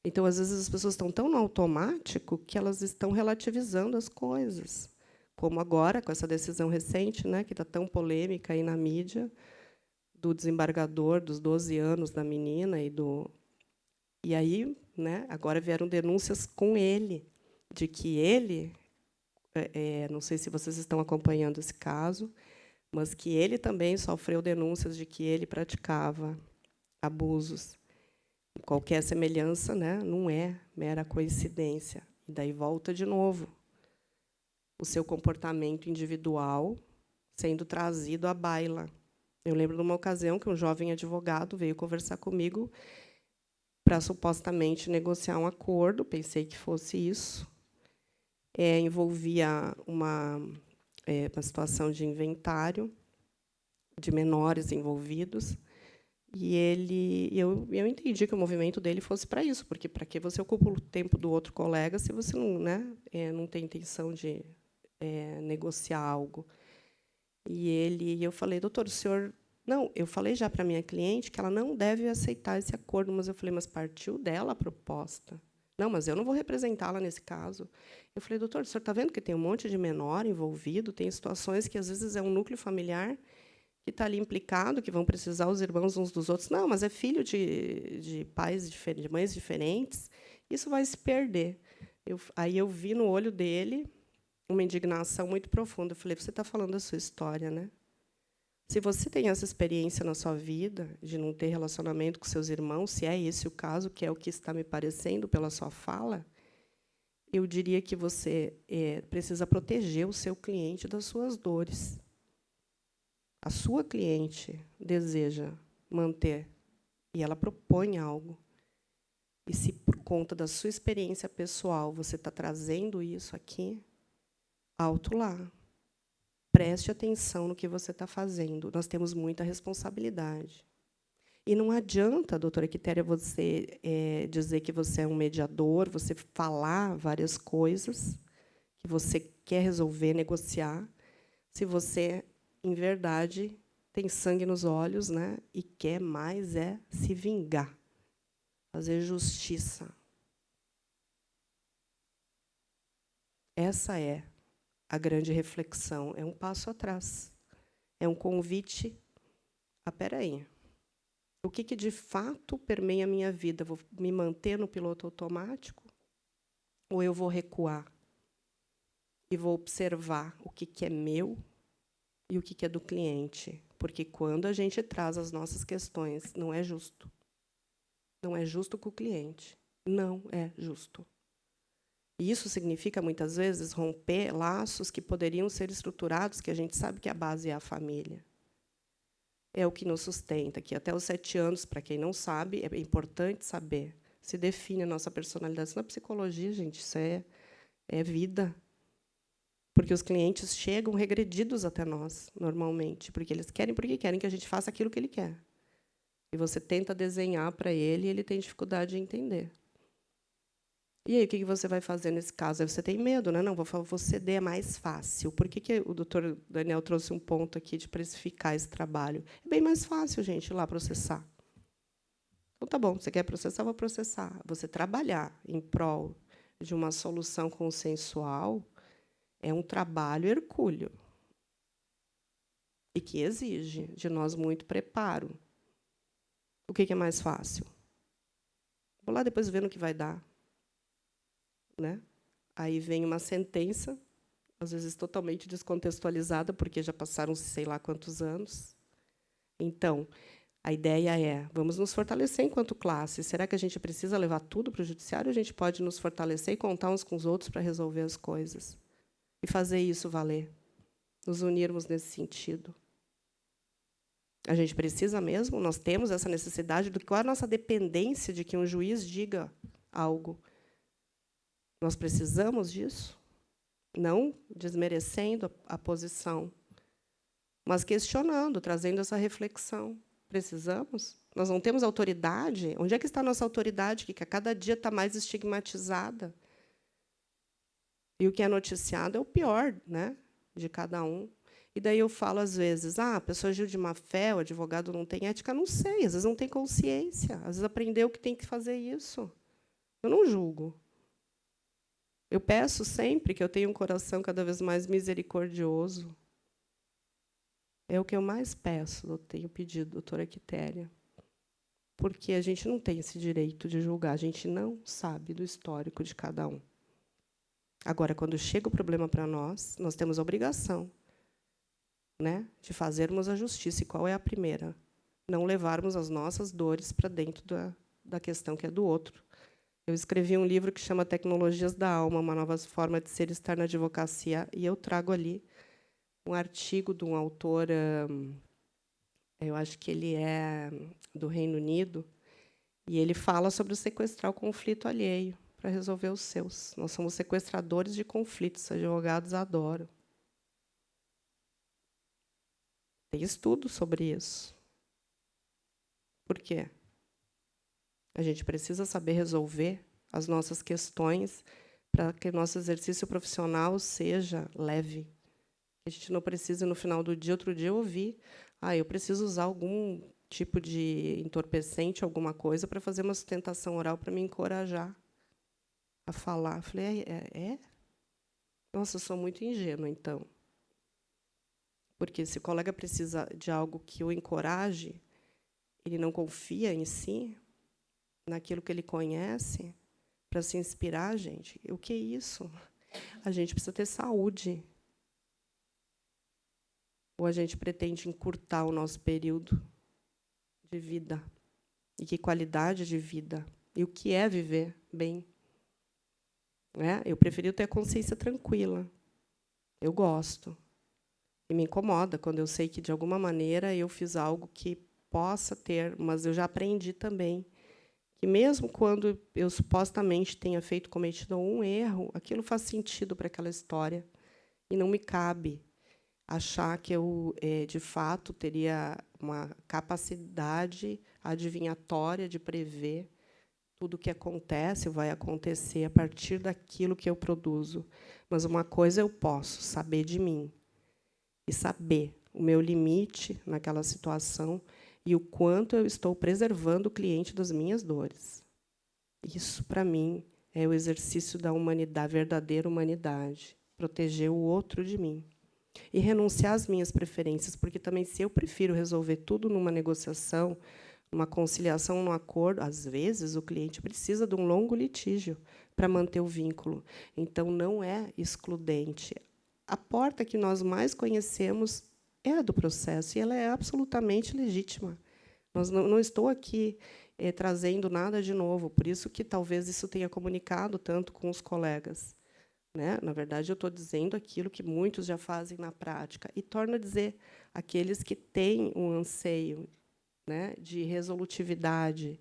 Então, às vezes, as pessoas estão tão no automático que elas estão relativizando as coisas. Como agora, com essa decisão recente, né, que está tão polêmica aí na mídia, do desembargador dos 12 anos da menina. E aí, né, agora vieram denúncias com ele, de que ele, não sei se vocês estão acompanhando esse caso, mas que ele também sofreu denúncias de que ele praticava abusos. Qualquer semelhança, né, não é mera coincidência. E daí volta de novo o seu comportamento individual sendo trazido à baila. Eu lembro de uma ocasião que um jovem advogado veio conversar comigo para supostamente negociar um acordo. Pensei que fosse isso. Envolvia uma situação de inventário de menores envolvidos. E eu entendi que o movimento dele fosse para isso, porque para que você ocupa o tempo do outro colega se você não, né, não tem intenção de negociar algo. E eu falei, doutor, o senhor... Não, eu falei já para a minha cliente que ela não deve aceitar esse acordo, mas eu falei, mas partiu dela a proposta. Não, mas eu não vou representá-la nesse caso. Eu falei, doutor, o senhor está vendo que tem um monte de menor envolvido, tem situações que, às vezes, é um núcleo familiar que está ali implicado, que vão precisar os irmãos uns dos outros. Não, mas é filho de pais diferentes, de mães diferentes. Isso vai se perder. Aí eu vi no olho dele uma indignação muito profunda. Eu falei, você está falando da sua história, né? Se você tem essa experiência na sua vida de não ter relacionamento com seus irmãos, se é esse o caso, que é o que está me parecendo pela sua fala, eu diria que você precisa proteger o seu cliente das suas dores. A sua cliente deseja manter e ela propõe algo. E se, por conta da sua experiência pessoal, você está trazendo isso aqui, alto lá. Preste atenção no que você está fazendo. Nós temos muita responsabilidade. E não adianta, doutora Quitéria, você dizer que você é um mediador, você falar várias coisas que você quer resolver, negociar, se você, em verdade, tem sangue nos olhos, né, e quer mais se vingar, fazer justiça. Essa é a grande reflexão. É um passo atrás. É um convite a, espera aí, o que de fato permeia a minha vida? Vou me manter no piloto automático? Ou eu vou recuar e vou observar o que é meu e o que é do cliente? Porque, quando a gente traz as nossas questões, não é justo. Não é justo com o cliente. Não é justo. E isso significa, muitas vezes, romper laços que poderiam ser estruturados, que a gente sabe que a base é a família. É o que nos sustenta, que até os 7 anos, para quem não sabe, é importante saber, se define a nossa personalidade. Isso na psicologia, gente, isso é vida. Porque os clientes chegam regredidos até nós, normalmente, porque querem que a gente faça aquilo que ele quer. E você tenta desenhar para ele e ele tem dificuldade de entender. E aí, o que você vai fazer nesse caso? Aí você tem medo, né? Não, vou ceder, é mais fácil. Por que o doutor Daniel trouxe um ponto aqui de precificar esse trabalho? É bem mais fácil, gente, ir lá processar. Então, tá bom, você quer processar, vou processar. Você trabalhar em prol de uma solução consensual é um trabalho hercúleo e que exige de nós muito preparo. O que é mais fácil? Vou lá depois ver no que vai dar. Né? Aí vem uma sentença, às vezes totalmente descontextualizada, porque já passaram sei lá quantos anos. Então, a ideia é, vamos nos fortalecer enquanto classe. Será que a gente precisa levar tudo para o judiciário ou a gente pode nos fortalecer e contar uns com os outros para resolver as coisas? E fazer isso valer. Nos unirmos nesse sentido. A gente precisa mesmo? Nós temos essa necessidade? Qual é a nossa dependência de que um juiz diga algo? Nós precisamos disso? Não desmerecendo a posição, mas questionando, trazendo essa reflexão. Precisamos? Nós não temos autoridade? Onde é que está a nossa autoridade, que a cada dia está mais estigmatizada? E o que é noticiado é o pior, né, de cada um. E daí eu falo, às vezes, a pessoa agiu de má fé, o advogado não tem ética. Não sei, às vezes não tem consciência, às vezes aprendeu que tem que fazer isso. Eu não julgo. Eu peço sempre que eu tenha um coração cada vez mais misericordioso. É o que eu mais peço, eu tenho pedido, doutora Quitéria. Porque a gente não tem esse direito de julgar, a gente não sabe do histórico de cada um. Agora, quando chega o problema para nós, nós temos a obrigação, né, de fazermos a justiça. E qual é a primeira? Não levarmos as nossas dores para dentro da questão que é do outro. Eu escrevi um livro que chama Tecnologias da Alma, uma nova forma de ser e estar na advocacia, e eu trago ali um artigo de um autor, eu acho que ele é do Reino Unido, e ele fala sobre sequestrar o conflito alheio para resolver os seus. Nós somos sequestradores de conflitos, os advogados adoram. Tem estudo sobre isso. Por quê? A gente precisa saber resolver as nossas questões para que o nosso exercício profissional seja leve. A gente não precisa, no final do dia, outro dia, ouvir eu preciso usar algum tipo de entorpecente, alguma coisa, para fazer uma sustentação oral para me encorajar a falar. Eu falei, Nossa, eu sou muito ingênua, então. Porque se o colega precisa de algo que o encoraje, ele não confia em si, naquilo que ele conhece, para se inspirar, gente. O que é isso? A gente precisa ter saúde. Ou a gente pretende encurtar o nosso período de vida? E que qualidade de vida? E o que é viver bem? Eu preferi ter a consciência tranquila. Eu gosto. E me incomoda quando eu sei que, de alguma maneira, eu fiz algo que possa ter, mas eu já aprendi também que, mesmo quando eu supostamente tenha cometido um erro, aquilo faz sentido para aquela história. E não me cabe achar que eu, de fato, teria uma capacidade adivinhatória de prever tudo o que acontece ou vai acontecer a partir daquilo que eu produzo. Mas uma coisa eu posso saber de mim e saber o meu limite naquela situação e o quanto eu estou preservando o cliente das minhas dores. Isso, para mim, é o exercício da humanidade, verdadeira humanidade, proteger o outro de mim. E renunciar às minhas preferências, porque também, se eu prefiro resolver tudo numa negociação, numa conciliação, num acordo, às vezes o cliente precisa de um longo litígio para manter o vínculo. Então, não é excludente. A porta que nós mais conhecemos é a do processo, e ela é absolutamente legítima. Não estou aqui trazendo nada de novo, por isso que talvez isso tenha comunicado tanto com os colegas. Na verdade, eu estou dizendo aquilo que muitos já fazem na prática. E torno a dizer, aqueles que têm um anseio, de resolutividade,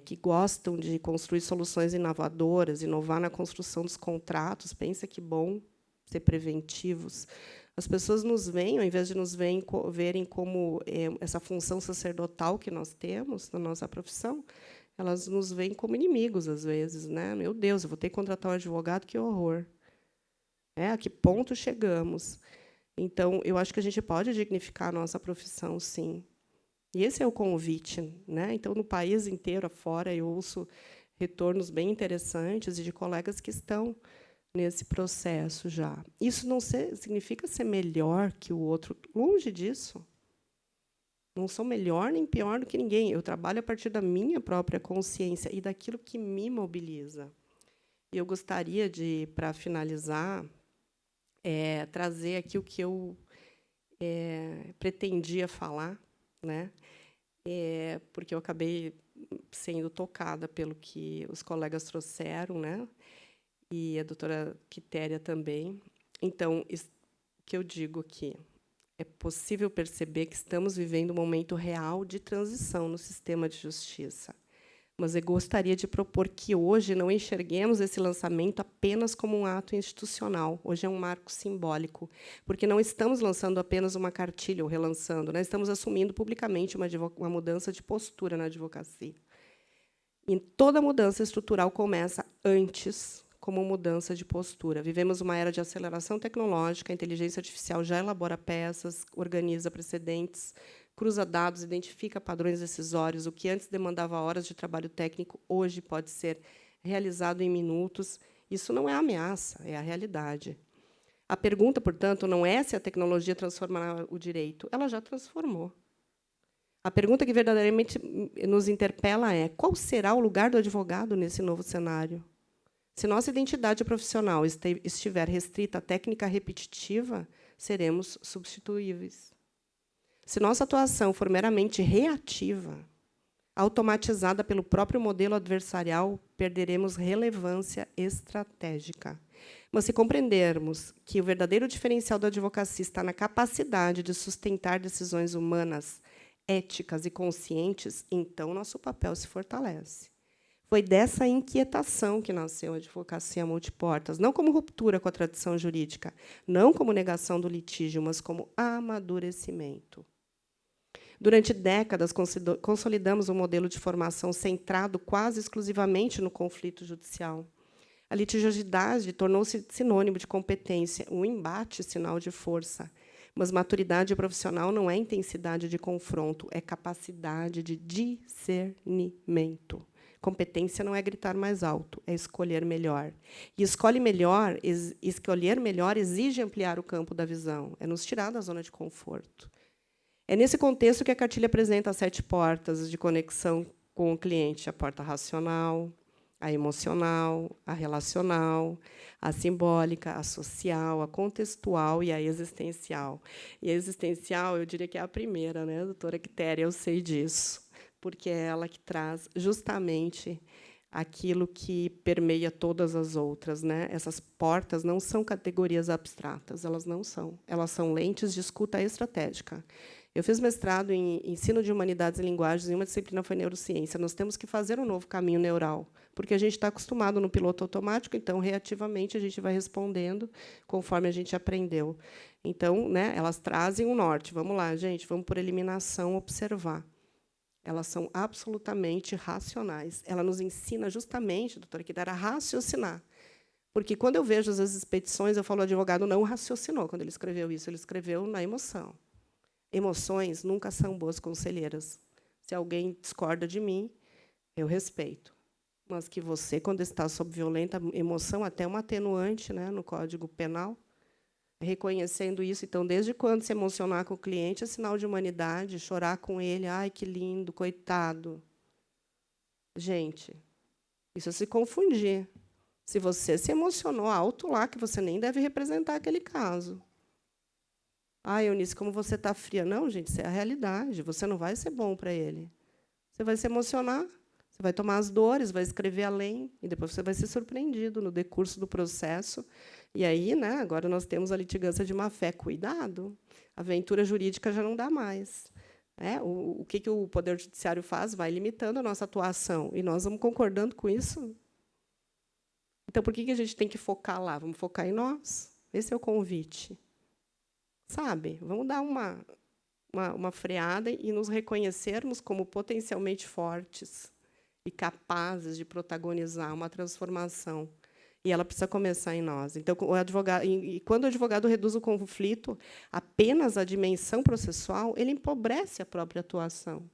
que gostam de construir soluções inovadoras, inovar na construção dos contratos, pensa que bom. ser preventivos. As pessoas nos veem, ao invés de nos verem como essa função sacerdotal que nós temos na nossa profissão, elas nos veem como inimigos, às vezes. Né? Meu Deus, eu vou ter que contratar um advogado, que horror. A que ponto chegamos? Então, eu acho que a gente pode dignificar a nossa profissão, sim. E esse é o convite. Né? Então, no país inteiro afora, eu ouço retornos bem interessantes e de colegas que estão nesse processo já. Isso não significa ser melhor que o outro, longe disso. Não sou melhor nem pior do que ninguém. Eu trabalho a partir da minha própria consciência e daquilo que me mobiliza. E eu gostaria de, para finalizar, trazer aqui o que eu pretendia falar, né? Porque eu acabei sendo tocada pelo que os colegas trouxeram, né? E a doutora Quitéria também. Então, o que eu digo aqui, é possível perceber que estamos vivendo um momento real de transição no sistema de justiça. Mas eu gostaria de propor que hoje não enxerguemos esse lançamento apenas como um ato institucional. Hoje é um marco simbólico, porque não estamos lançando apenas uma cartilha ou relançando, né? Estamos assumindo publicamente uma mudança de postura na advocacia. E toda mudança estrutural começa antes, como mudança de postura. Vivemos uma era de aceleração tecnológica, a inteligência artificial já elabora peças, organiza precedentes, cruza dados, identifica padrões decisórios. O que antes demandava horas de trabalho técnico, hoje pode ser realizado em minutos. Isso não é ameaça, é a realidade. A pergunta, portanto, não é se a tecnologia transformará o direito. Ela já transformou. A pergunta que verdadeiramente nos interpela é: qual será o lugar do advogado nesse novo cenário? Se nossa identidade profissional estiver restrita à técnica repetitiva, seremos substituíveis. Se nossa atuação for meramente reativa, automatizada pelo próprio modelo adversarial, perderemos relevância estratégica. Mas, se compreendermos que o verdadeiro diferencial da advocacia está na capacidade de sustentar decisões humanas, éticas e conscientes, então nosso papel se fortalece. Foi dessa inquietação que nasceu a advocacia multiportas, não como ruptura com a tradição jurídica, não como negação do litígio, mas como amadurecimento. Durante décadas, consolidamos um modelo de formação centrado quase exclusivamente no conflito judicial. A litigiosidade tornou-se sinônimo de competência, um embate, sinal de força. Mas maturidade profissional não é intensidade de confronto, é capacidade de discernimento. Competência não é gritar mais alto, é escolher melhor. E escolher melhor exige ampliar o campo da visão, é nos tirar da zona de conforto. É nesse contexto que a cartilha apresenta as 7 portas de conexão com o cliente: a porta racional, a emocional, a relacional, a simbólica, a social, a contextual e a existencial. E a existencial, eu diria que é a primeira, né, doutora Quitéria? Eu sei disso, porque é ela que traz justamente aquilo que permeia todas as outras, né? Essas portas não são categorias abstratas, elas não são. Elas são lentes de escuta estratégica. Eu fiz mestrado em ensino de humanidades e linguagens, e uma disciplina foi neurociência. Nós temos que fazer um novo caminho neural, porque a gente está acostumado no piloto automático, então, reativamente, a gente vai respondendo conforme a gente aprendeu. Então, né, elas trazem um norte. Vamos lá, gente, vamos, por eliminação, observar. Elas são absolutamente racionais. Ela nos ensina justamente, doutora Quitéria, a raciocinar. Porque, quando eu vejo, às vezes, petições, eu falo: o advogado não raciocinou quando ele escreveu isso, ele escreveu na emoção. Emoções nunca são boas conselheiras. Se alguém discorda de mim, eu respeito. Mas que você, quando está sob violenta emoção, até uma atenuante, né, no Código Penal, reconhecendo isso. Então, desde quando se emocionar com o cliente é sinal de humanidade, chorar com ele: ai, que lindo, coitado. Gente, isso é se confundir. Se você se emocionou alto lá, que você nem deve representar aquele caso. Ah, Eunice, como você está fria. Não, gente, isso é a realidade. Você não vai ser bom para ele. Você vai se emocionar, você vai tomar as dores, vai escrever além, e depois você vai ser surpreendido no decurso do processo. E aí, né, agora nós temos a litigância de má-fé. Cuidado, a aventura jurídica já não dá mais. O que o Poder Judiciário faz? Vai limitando a nossa atuação. E nós vamos concordando com isso? Então, por que a gente tem que focar lá? Vamos focar em nós. Esse é o convite. Sabe? Vamos dar uma freada e nos reconhecermos como potencialmente fortes e capazes de protagonizar uma transformação. E ela precisa começar em nós. Então, o advogado, e quando o advogado reduz o conflito apenas à dimensão processual, ele empobrece a própria atuação.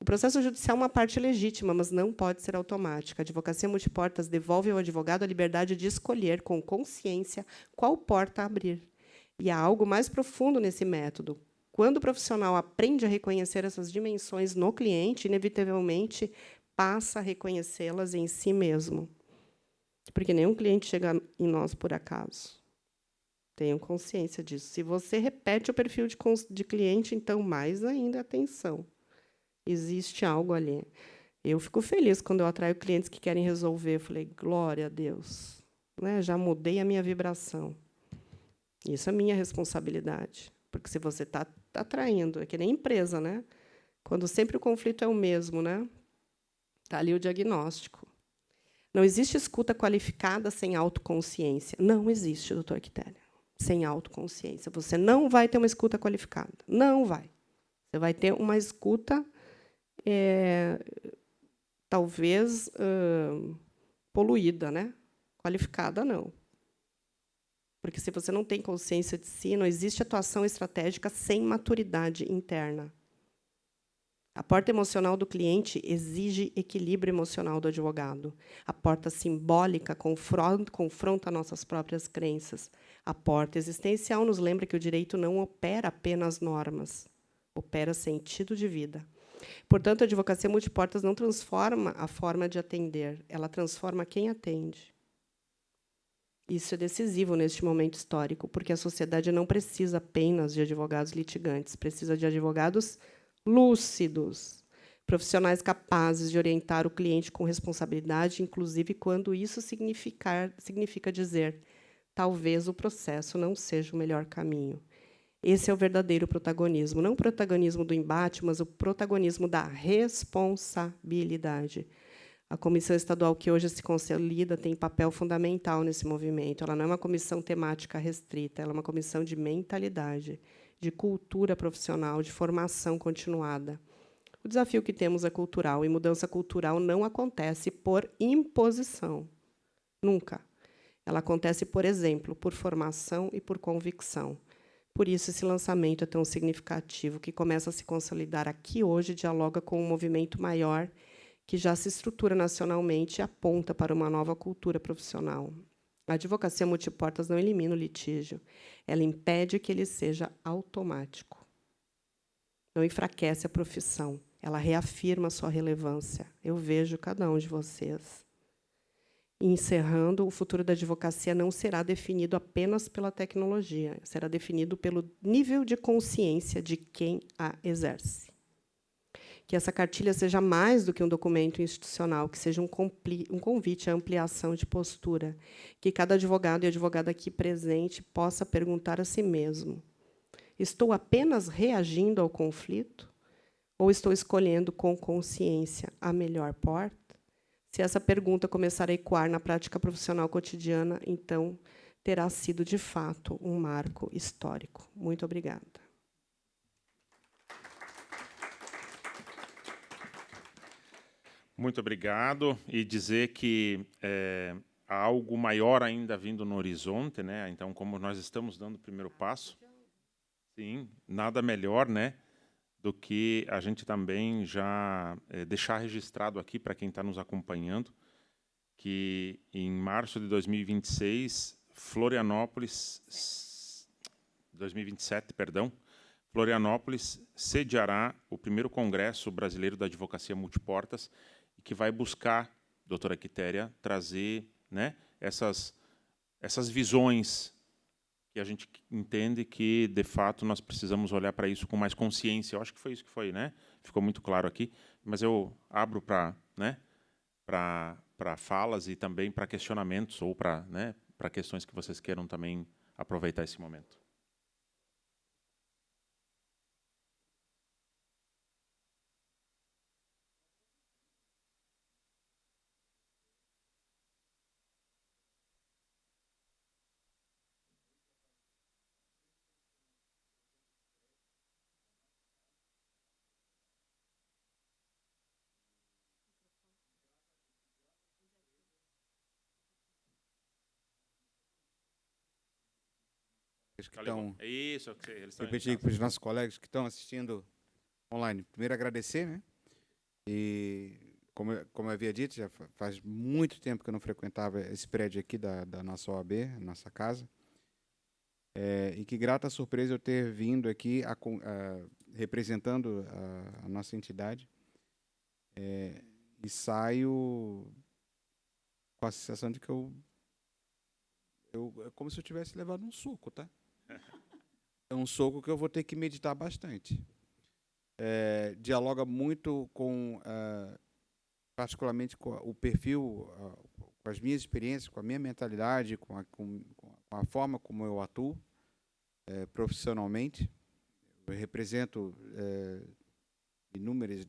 O processo judicial é uma parte legítima, mas não pode ser automática. A advocacia multiportas devolve ao advogado a liberdade de escolher, com consciência, qual porta abrir. E há algo mais profundo nesse método. Quando o profissional aprende a reconhecer essas dimensões no cliente, inevitavelmente passa a reconhecê-las em si mesmo. Porque nenhum cliente chega em nós por acaso. Tenham consciência disso. Se você repete o perfil de cliente, então, mais ainda, atenção. Existe algo ali. Eu fico feliz quando eu atraio clientes que querem resolver. Eu falei, glória a Deus. Né? Já mudei a minha vibração. Isso é minha responsabilidade. Porque se você está atraindo, é que nem empresa, né? Quando sempre o conflito é o mesmo, né? Está ali o diagnóstico. Não existe escuta qualificada sem autoconsciência. Não existe, doutor Quitéria, sem autoconsciência. Você não vai ter uma escuta qualificada. Não vai. Você vai ter uma escuta, talvez, poluída, né? Qualificada, não. Porque, se você não tem consciência de si, não existe atuação estratégica sem maturidade interna. A porta emocional do cliente exige equilíbrio emocional do advogado. A porta simbólica confronta nossas próprias crenças. A porta existencial nos lembra que o direito não opera apenas normas, opera sentido de vida. Portanto, a advocacia multiportas não transforma a forma de atender, ela transforma quem atende. Isso é decisivo neste momento histórico, porque a sociedade não precisa apenas de advogados litigantes, precisa de advogados lúcidos, profissionais capazes de orientar o cliente com responsabilidade, inclusive quando isso significa dizer, talvez o processo não seja o melhor caminho. Esse é o verdadeiro protagonismo, não o protagonismo do embate, mas o protagonismo da responsabilidade. A comissão estadual que hoje se consolida tem papel fundamental nesse movimento. Ela não é uma comissão temática restrita, ela é uma comissão de mentalidade, de cultura profissional, de formação continuada. O desafio que temos é cultural, e mudança cultural não acontece por imposição. Nunca. Ela acontece, por exemplo, por formação e por convicção. Por isso, esse lançamento é tão significativo, que começa a se consolidar aqui hoje, dialoga com um movimento maior que já se estrutura nacionalmente e aponta para uma nova cultura profissional. A advocacia multiportas não elimina o litígio, ela impede que ele seja automático. Não enfraquece a profissão, ela reafirma a sua relevância. Eu vejo cada um de vocês. E, encerrando, o futuro da advocacia não será definido apenas pela tecnologia, será definido pelo nível de consciência de quem a exerce. Que essa cartilha seja mais do que um documento institucional, que seja um convite à ampliação de postura, que cada advogado e advogada aqui presente possa perguntar a si mesmo: estou apenas reagindo ao conflito ou estou escolhendo com consciência a melhor porta? Se essa pergunta começar a ecoar na prática profissional cotidiana, então terá sido, de fato, um marco histórico. Muito obrigada. Muito obrigado. E dizer que há algo maior ainda vindo no horizonte, né? Então, como nós estamos dando o primeiro passo, sim, nada melhor, né, do que a gente também já deixar registrado aqui para quem está nos acompanhando que em março de 2026, Florianópolis, 2027, perdão, Florianópolis sediará o primeiro Congresso Brasileiro da Advocacia Multiportas, que vai buscar, doutora Quitéria, trazer, né, essas visões que a gente entende que, de fato, nós precisamos olhar para isso com mais consciência. Eu acho que foi isso que foi, né? Ficou muito claro aqui, mas eu abro para, né, para falas e também para questionamentos ou para, né, para questões que vocês queiram também aproveitar esse momento. que estão É isso, eles estão em repetir casa. para os nossos colegas que estão assistindo online. Primeiro, agradecer, né? E, como eu havia dito, já faz muito tempo que eu não frequentava esse prédio aqui da nossa OAB, nossa casa. E que grata surpresa eu ter vindo aqui representando a nossa entidade. E saio com a sensação de que é como se eu tivesse levado um soco, tá? É um soco que eu vou ter que meditar bastante. Dialoga muito com, particularmente, com o perfil, com as minhas experiências, com a minha mentalidade, com a forma como eu atuo profissionalmente. Eu represento inúmeras,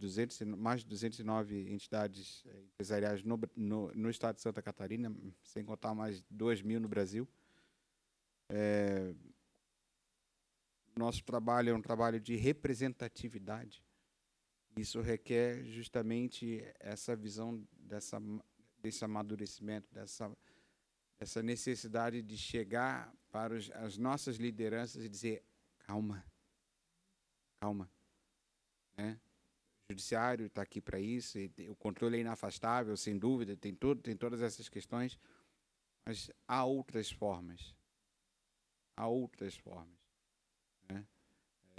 mais de 209 entidades empresariais no estado de Santa Catarina, sem contar mais 2.000 no Brasil. Nosso trabalho é um trabalho de representatividade. Isso requer justamente essa visão desse amadurecimento, dessa necessidade de chegar para as nossas lideranças e dizer: calma, calma, né? O judiciário está aqui para isso, e o controle é inafastável, sem dúvida, tem todas essas questões, mas há outras formas. Há outras formas, né?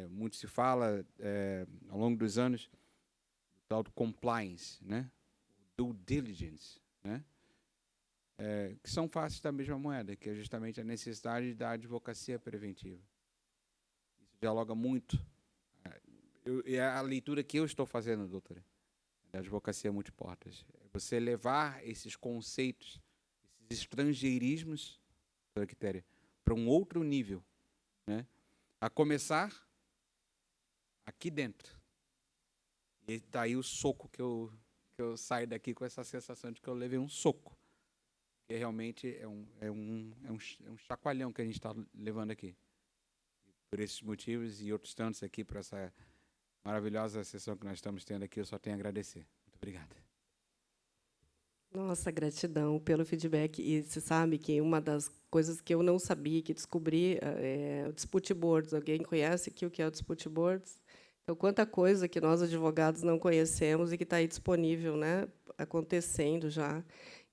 Muito se fala, ao longo dos anos, do tal do compliance, né? Due diligence, né? Que são faces da mesma moeda, que é justamente a necessidade da advocacia preventiva. Isso dialoga muito. É a leitura que eu estou fazendo, doutora, da advocacia multiportas. Você levar esses conceitos, esses estrangeirismos, doutora Quitéria, para um outro nível, né? A começar aqui dentro. E daí o soco que eu saio daqui com essa sensação de que eu levei um soco. Que realmente é um chacoalhão que a gente está levando aqui. E por esses motivos e outros tantos aqui, por essa maravilhosa sessão que nós estamos tendo aqui, eu só tenho a agradecer. Muito obrigado. Nossa, gratidão pelo feedback. E você sabe que uma das coisas que eu não sabia, que descobri, é o Dispute Boards. Alguém conhece aqui o que é o Dispute Boards? Então, quanta coisa que nós, advogados, não conhecemos e que está aí disponível, né, acontecendo já.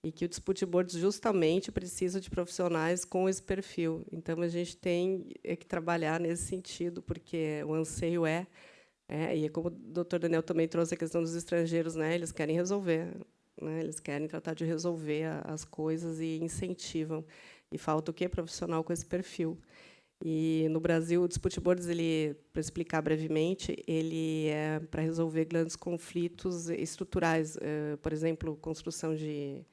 E que o Dispute Boards justamente precisa de profissionais com esse perfil. Então, a gente tem que trabalhar nesse sentido, porque o anseio e é como o doutor Daniel também trouxe a questão dos estrangeiros, né, eles querem resolver, né, eles querem tratar de resolver as coisas e incentivam. E falta o quê? Profissional com esse perfil. E no Brasil, o Dispute Boards, para explicar brevemente, ele é para resolver grandes conflitos estruturais, por exemplo, construção de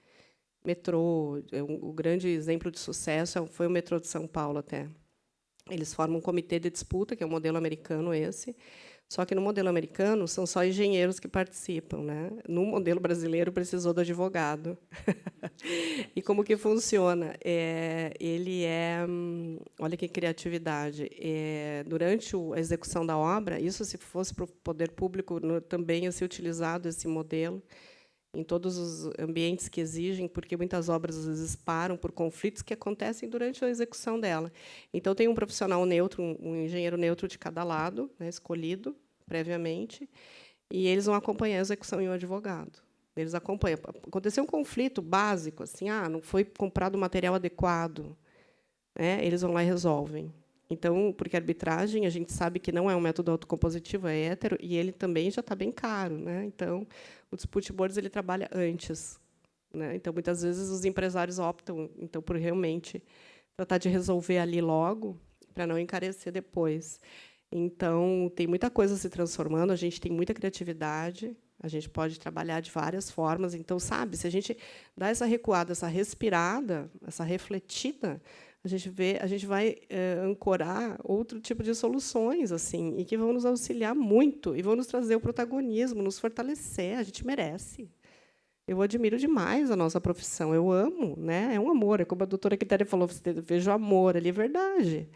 metrô. O grande exemplo de sucesso foi o metrô de São Paulo até. Eles formam um comitê de disputa, que é o modelo americano esse. Só que no modelo americano são só engenheiros que participam, né? No modelo brasileiro precisou do advogado. E como que funciona? Olha que criatividade. Durante a execução da obra, isso se fosse para o poder público também ia ser utilizado esse modelo em todos os ambientes que exigem, porque muitas obras às vezes param por conflitos que acontecem durante a execução dela. Então, tem um profissional neutro, um engenheiro neutro de cada lado, né, escolhido previamente, e eles vão acompanhar a execução e o advogado. Eles acompanham. Aconteceu um conflito básico, assim, não foi comprado o material adequado, né, eles vão lá e resolvem. Então, porque a arbitragem, a gente sabe que não é um método autocompositivo, é hétero, e ele também já está bem caro, né? Então, o Dispute Boards ele trabalha antes, né? Então, muitas vezes os empresários optam por realmente tratar de resolver ali logo, para não encarecer depois. Então, tem muita coisa se transformando, a gente tem muita criatividade, a gente pode trabalhar de várias formas. Então, sabe, se a gente dá essa recuada, essa respirada, essa refletida, a gente vai ancorar outro tipo de soluções, assim, e que vão nos auxiliar muito e vão nos trazer o protagonismo, nos fortalecer. A gente merece. Eu admiro demais a nossa profissão. Eu amo, né? É um amor. É como a doutora Quitéria falou, vejo amor ali, é verdade.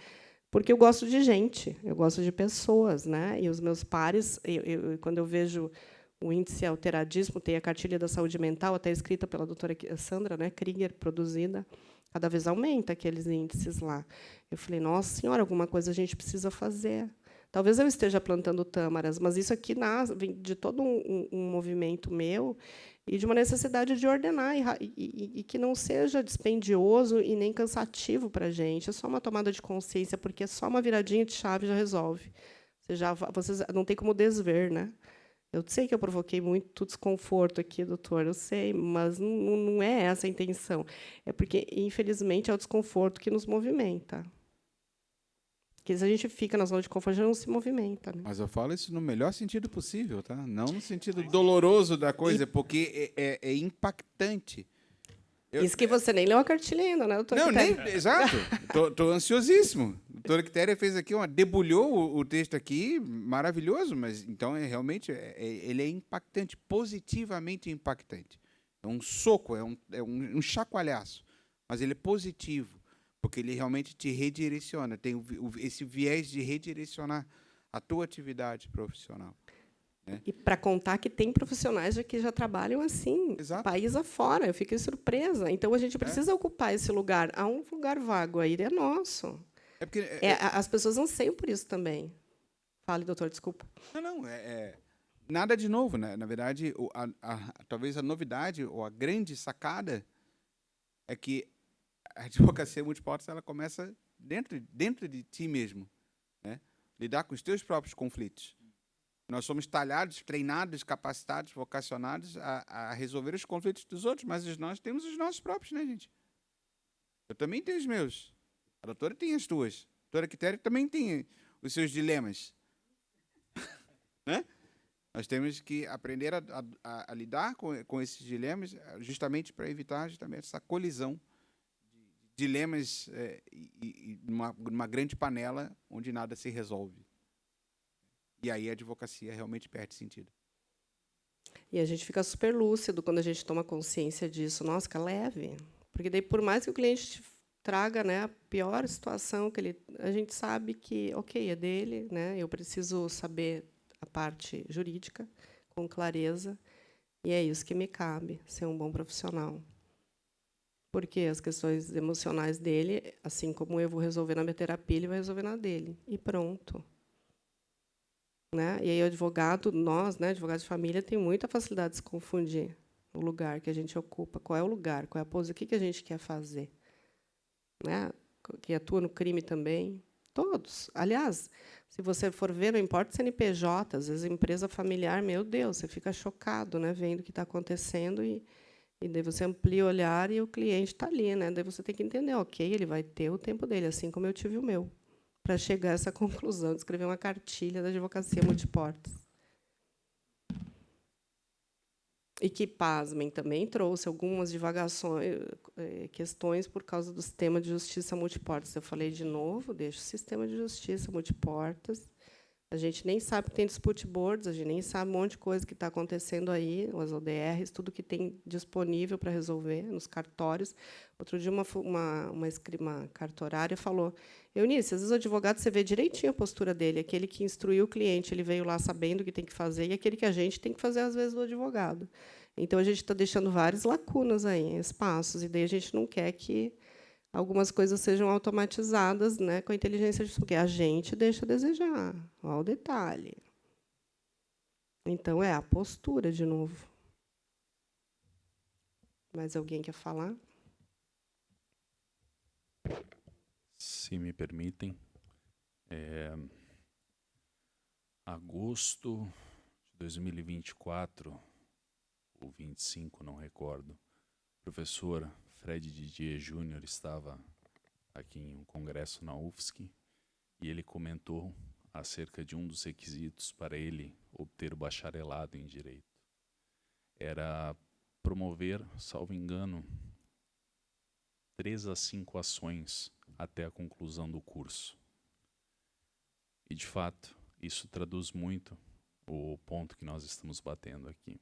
Porque eu gosto de gente, eu gosto de pessoas, né? E os meus pares, quando eu vejo o índice alteradismo, tem a cartilha da saúde mental, até escrita pela doutora Sandra, né, Krieger, produzida. Cada vez aumenta aqueles índices lá. Eu falei, nossa senhora, alguma coisa a gente precisa fazer. Talvez eu esteja plantando tâmaras, mas isso aqui vem de todo um movimento meu e de uma necessidade de ordenar e que não seja dispendioso e nem cansativo para a gente. É só uma tomada de consciência, porque é só uma viradinha de chave já resolve. Vocês não tem como desver, né? Eu sei que eu provoquei muito desconforto aqui, doutor, eu sei, mas não é essa a intenção. É porque, infelizmente, é o desconforto que nos movimenta. Porque se a gente fica na zona de conforto, já não se movimenta. Né? Mas eu falo isso no melhor sentido possível, tá? Não no sentido doloroso da coisa, porque é impactante. Isso que você nem leu a cartilha ainda, né, doutor? Não, nem, exato. Tô ansiosíssimo. A doutora Quitéria fez aqui, debulhou o texto aqui, maravilhoso, mas então realmente ele é impactante, positivamente impactante. É um soco, é um chacoalhaço, mas ele é positivo, porque ele realmente te redireciona, tem esse viés de redirecionar a tua atividade profissional. E para contar que tem profissionais que já trabalham assim, Exato. país afora, eu fiquei surpresa. Então, a gente precisa ocupar esse lugar. Há um lugar vago aí, é nosso. É porque, as pessoas anseiam por isso também. Fale, doutor, desculpa. Não, nada de novo, né? Na verdade, talvez a novidade ou a grande sacada é que a advocacia multiportas ela começa dentro de ti mesmo, né? Lidar com os teus próprios conflitos. Nós somos talhados, treinados, capacitados, vocacionados a resolver os conflitos dos outros, mas nós temos os nossos próprios, né, gente? Eu também tenho os meus. A doutora tem as tuas. A doutora Quitéria também tem os seus dilemas. Né? Nós temos que aprender a lidar com esses dilemas justamente para evitar justamente essa colisão de dilemas e numa grande panela onde nada se resolve. E aí a advocacia realmente perde sentido. E a gente fica super lúcido quando a gente toma consciência disso. Nossa, fica leve. Porque daí, por mais que o cliente traga, né, a pior situação que a gente sabe que, ok, é dele, né? Eu preciso saber a parte jurídica com clareza e é isso que me cabe, ser um bom profissional. Porque as questões emocionais dele, assim como eu vou resolver na minha terapia, ele vai resolver na dele. E pronto. Né? E aí o advogado, nós, né, advogados de família, tem muita facilidade de se confundir o lugar que a gente ocupa. Qual é o lugar? Qual é a posição? O que a gente quer fazer? Né? Que atua no crime também. Todos. Aliás, se você for ver, não importa o CNPJ, às vezes empresa familiar, meu Deus, você fica chocado, né, vendo o que está acontecendo e daí você amplia o olhar e o cliente está ali. Né? Daí você tem que entender, ok, ele vai ter o tempo dele, assim como eu tive o meu, para chegar a essa conclusão de escrever uma cartilha da advocacia multiportas. E que, pasmem, também trouxe algumas divagações, questões por causa do sistema de justiça multiportas. Eu falei de novo, deixa o sistema de justiça multiportas. A gente nem sabe que tem dispute boards, a gente nem sabe um monte de coisa que está acontecendo aí, as ODRs, tudo que tem disponível para resolver nos cartórios. Outro dia, uma cartorária falou, Eunice, às vezes o advogado, você vê direitinho a postura dele, aquele que instruiu o cliente, ele veio lá sabendo o que tem que fazer, e aquele que a gente tem que fazer, às vezes, do advogado. Então, a gente está deixando várias lacunas aí, espaços, e daí a gente não quer que algumas coisas sejam automatizadas, né, com a inteligência artificial, porque a gente deixa a desejar. Olha o detalhe. Então, é a postura, de novo. Mais alguém quer falar? Se me permitem, agosto de 2024, ou 25, não recordo, o professor Fred Didier Júnior estava aqui em um congresso na UFSC e ele comentou acerca de um dos requisitos para ele obter o bacharelado em Direito. Era promover, salvo engano, 3 a 5 ações até a conclusão do curso. E, de fato, isso traduz muito o ponto que nós estamos batendo aqui.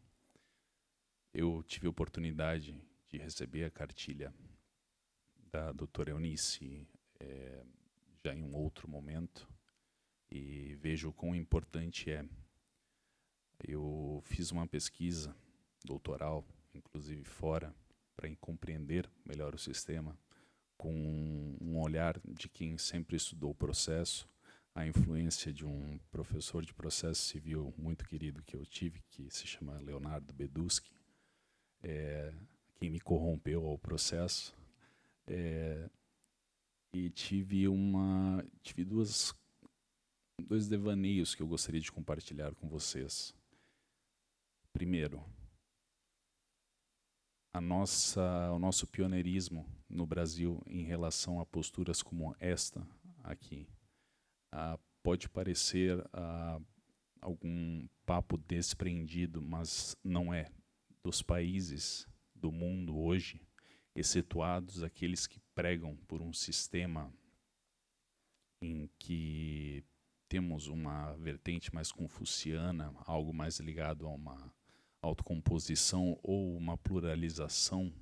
Eu tive a oportunidade de receber a cartilha da doutora Eunice já em um outro momento e vejo o quão importante é. Eu fiz uma pesquisa doutoral, inclusive fora, para compreender melhor o sistema, com um olhar de quem sempre estudou o processo, a influência de um professor de processo civil muito querido que eu tive, que se chama Leonardo Beduski, quem me corrompeu ao processo, e tive dois devaneios que eu gostaria de compartilhar com vocês. Primeiro, o nosso pioneirismo no Brasil em relação a posturas como esta aqui. Pode parecer algum papo desprendido, mas não é. Dos países do mundo hoje, excetuados aqueles que pregam por um sistema em que temos uma vertente mais confuciana, algo mais ligado a uma autocomposição ou uma pluralização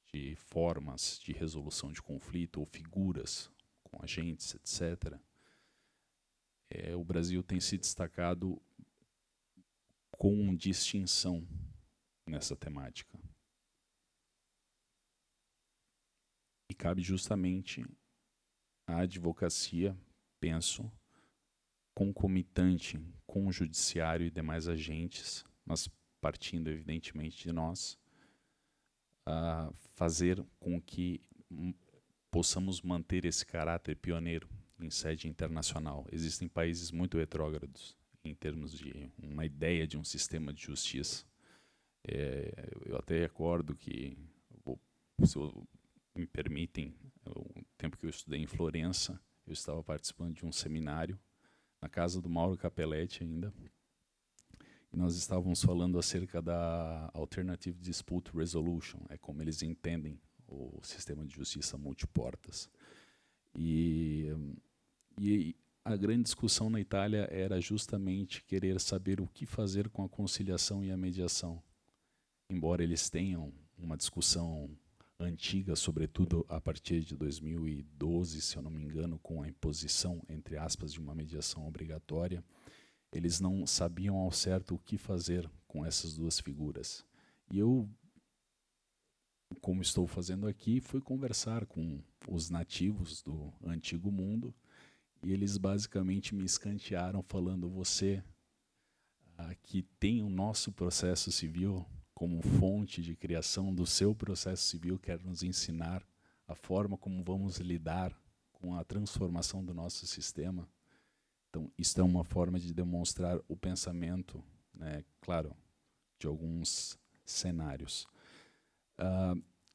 de formas de resolução de conflito ou figuras com agentes, etc. O Brasil tem se destacado com distinção nessa temática. E cabe justamente a advocacia, penso, concomitante com o judiciário e demais agentes, mas partindo evidentemente de nós, a fazer com que possamos manter esse caráter pioneiro em sede internacional. Existem países muito retrógrados em termos de uma ideia de um sistema de justiça. Eu até recordo que, se me permitem, o tempo que eu estudei em Florença, eu estava participando de um seminário na casa do Mauro Capelletti ainda, e nós estávamos falando acerca da Alternative Dispute Resolution, é como eles entendem o sistema de justiça multiportas. E a grande discussão na Itália era justamente querer saber o que fazer com a conciliação e a mediação. Embora eles tenham uma discussão antiga, sobretudo a partir de 2012, se eu não me engano, com a imposição, entre aspas, de uma mediação obrigatória, eles não sabiam ao certo o que fazer com essas duas figuras. E eu, como estou fazendo aqui, fui conversar com os nativos do antigo mundo, e eles basicamente me escantearam falando: você que tem o nosso processo civil como fonte de criação do seu processo civil, quer nos ensinar a forma como vamos lidar com a transformação do nosso sistema. Então, isso é uma forma de demonstrar o pensamento, né, claro, de alguns cenários.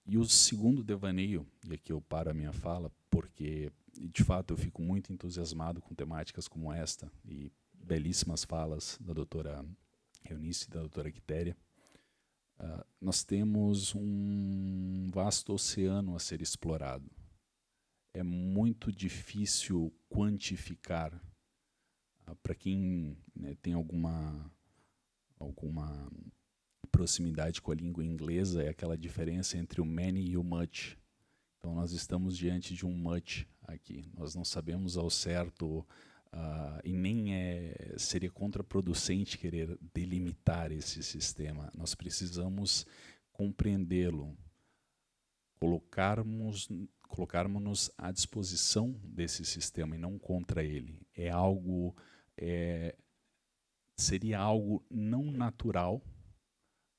E o segundo devaneio, e aqui eu paro a minha fala, porque, de fato, eu fico muito entusiasmado com temáticas como esta, e belíssimas falas da doutora Eunice e da doutora Quitéria. Nós temos um vasto oceano a ser explorado. É muito difícil quantificar. Para quem, né, tem alguma proximidade com a língua inglesa, é aquela diferença entre o many e o much. Então, nós estamos diante de um much aqui. Nós não sabemos ao certo, e nem seria contraproducente querer delimitar esse sistema. Nós precisamos compreendê-lo, colocarmos-nos à disposição desse sistema e não contra ele. Seria algo não natural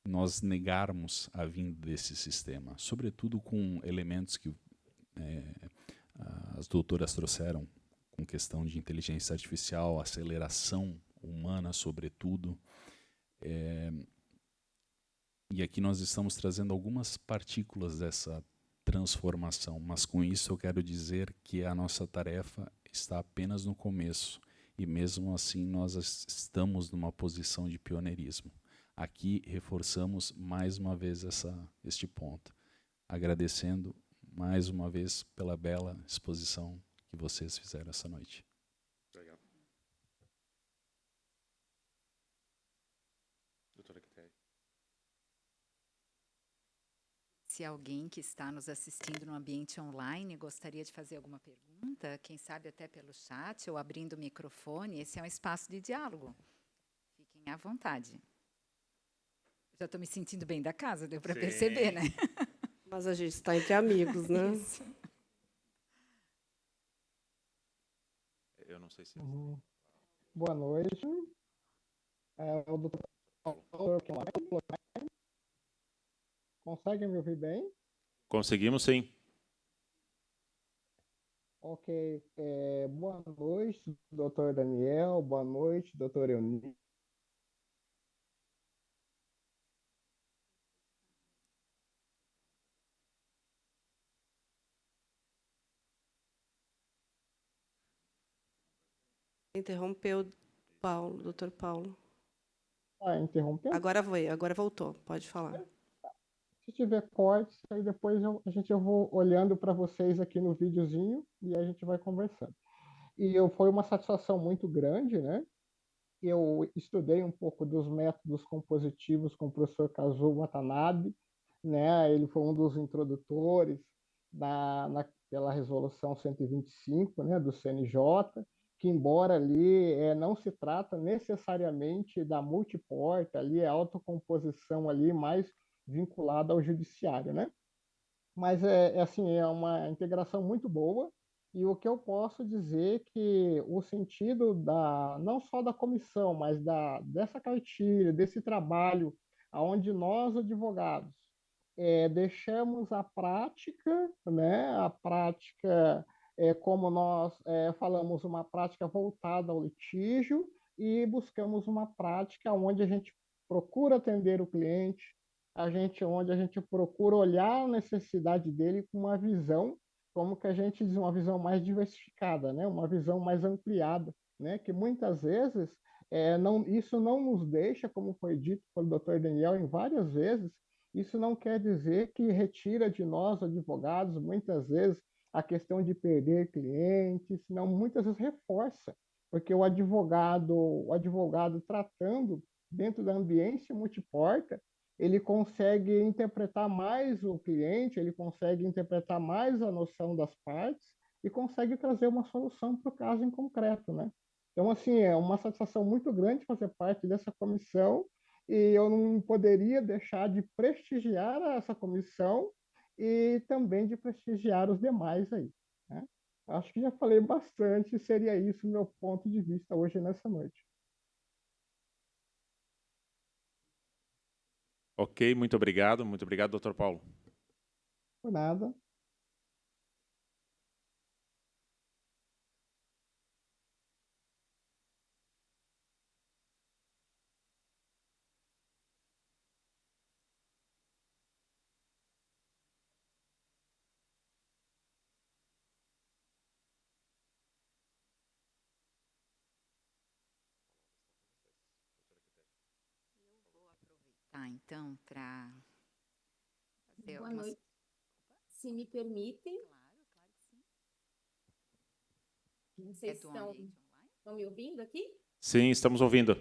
nós negarmos a vinda desse sistema, sobretudo com elementos que as doutoras trouxeram, com questão de inteligência artificial, aceleração humana, sobretudo. E aqui nós estamos trazendo algumas partículas dessa transformação, mas com isso eu quero dizer que a nossa tarefa está apenas no começo, e mesmo assim nós estamos numa posição de pioneirismo. Aqui reforçamos mais uma vez este ponto, agradecendo mais uma vez pela bela exposição que vocês fizeram essa noite. Obrigado. Doutora Quitéria. Se alguém que está nos assistindo no ambiente online gostaria de fazer alguma pergunta, quem sabe até pelo chat ou abrindo o microfone, esse é um espaço de diálogo. Fiquem à vontade. Já estou me sentindo bem da casa, deu para perceber, né? Mas a gente está entre amigos, né? Isso. Eu não sei se... Boa noite. O doutor Paulo, consegue me ouvir bem? Conseguimos, sim. Ok. Boa noite, doutor Daniel. Boa noite, doutor Eunice. Interrompeu Paulo, doutor Paulo. Interrompeu? Agora voltou. Pode falar. Se tiver cortes, aí depois eu vou olhando para vocês aqui no videozinho e a gente vai conversando. Foi uma satisfação muito grande, né? Eu estudei um pouco dos métodos compositivos com o professor Kazuo Watanabe, né? Ele foi um dos introdutores naquela resolução 125, né, do CNJ, que embora ali não se trata necessariamente da multiporta, ali é autocomposição ali mais vinculada ao judiciário, né? Mas assim, é uma integração muito boa. E o que eu posso dizer que o sentido não só da comissão, mas dessa cartilha, desse trabalho, aonde nós advogados deixamos a prática, né? A prática como nós falamos, uma prática voltada ao litígio e buscamos uma prática onde a gente procura atender o cliente, onde a gente procura olhar a necessidade dele com uma visão, como que a gente diz, uma visão mais diversificada, né? Uma visão mais ampliada, né? Que muitas vezes isso não nos deixa, como foi dito pelo Dr. Daniel em várias vezes, isso não quer dizer que retira de nós, advogados, muitas vezes, a questão de perder clientes, não, muitas vezes reforça, porque o advogado tratando dentro da ambiência multiporta, ele consegue interpretar mais o cliente, ele consegue interpretar mais a noção das partes e consegue trazer uma solução para o caso em concreto, né? Então, assim, é uma satisfação muito grande fazer parte dessa comissão e eu não poderia deixar de prestigiar essa comissão e também de prestigiar os demais aí, né? Acho que já falei bastante, seria isso o meu ponto de vista hoje nessa noite. Ok, muito obrigado. Muito obrigado, doutor Paulo. Por nada. Tá, então, para fazer Boa algumas... noite. Se me permitem, Claro, claro que sim. não sei É se do ambiente online? estão me ouvindo aqui? Sim, estamos ouvindo.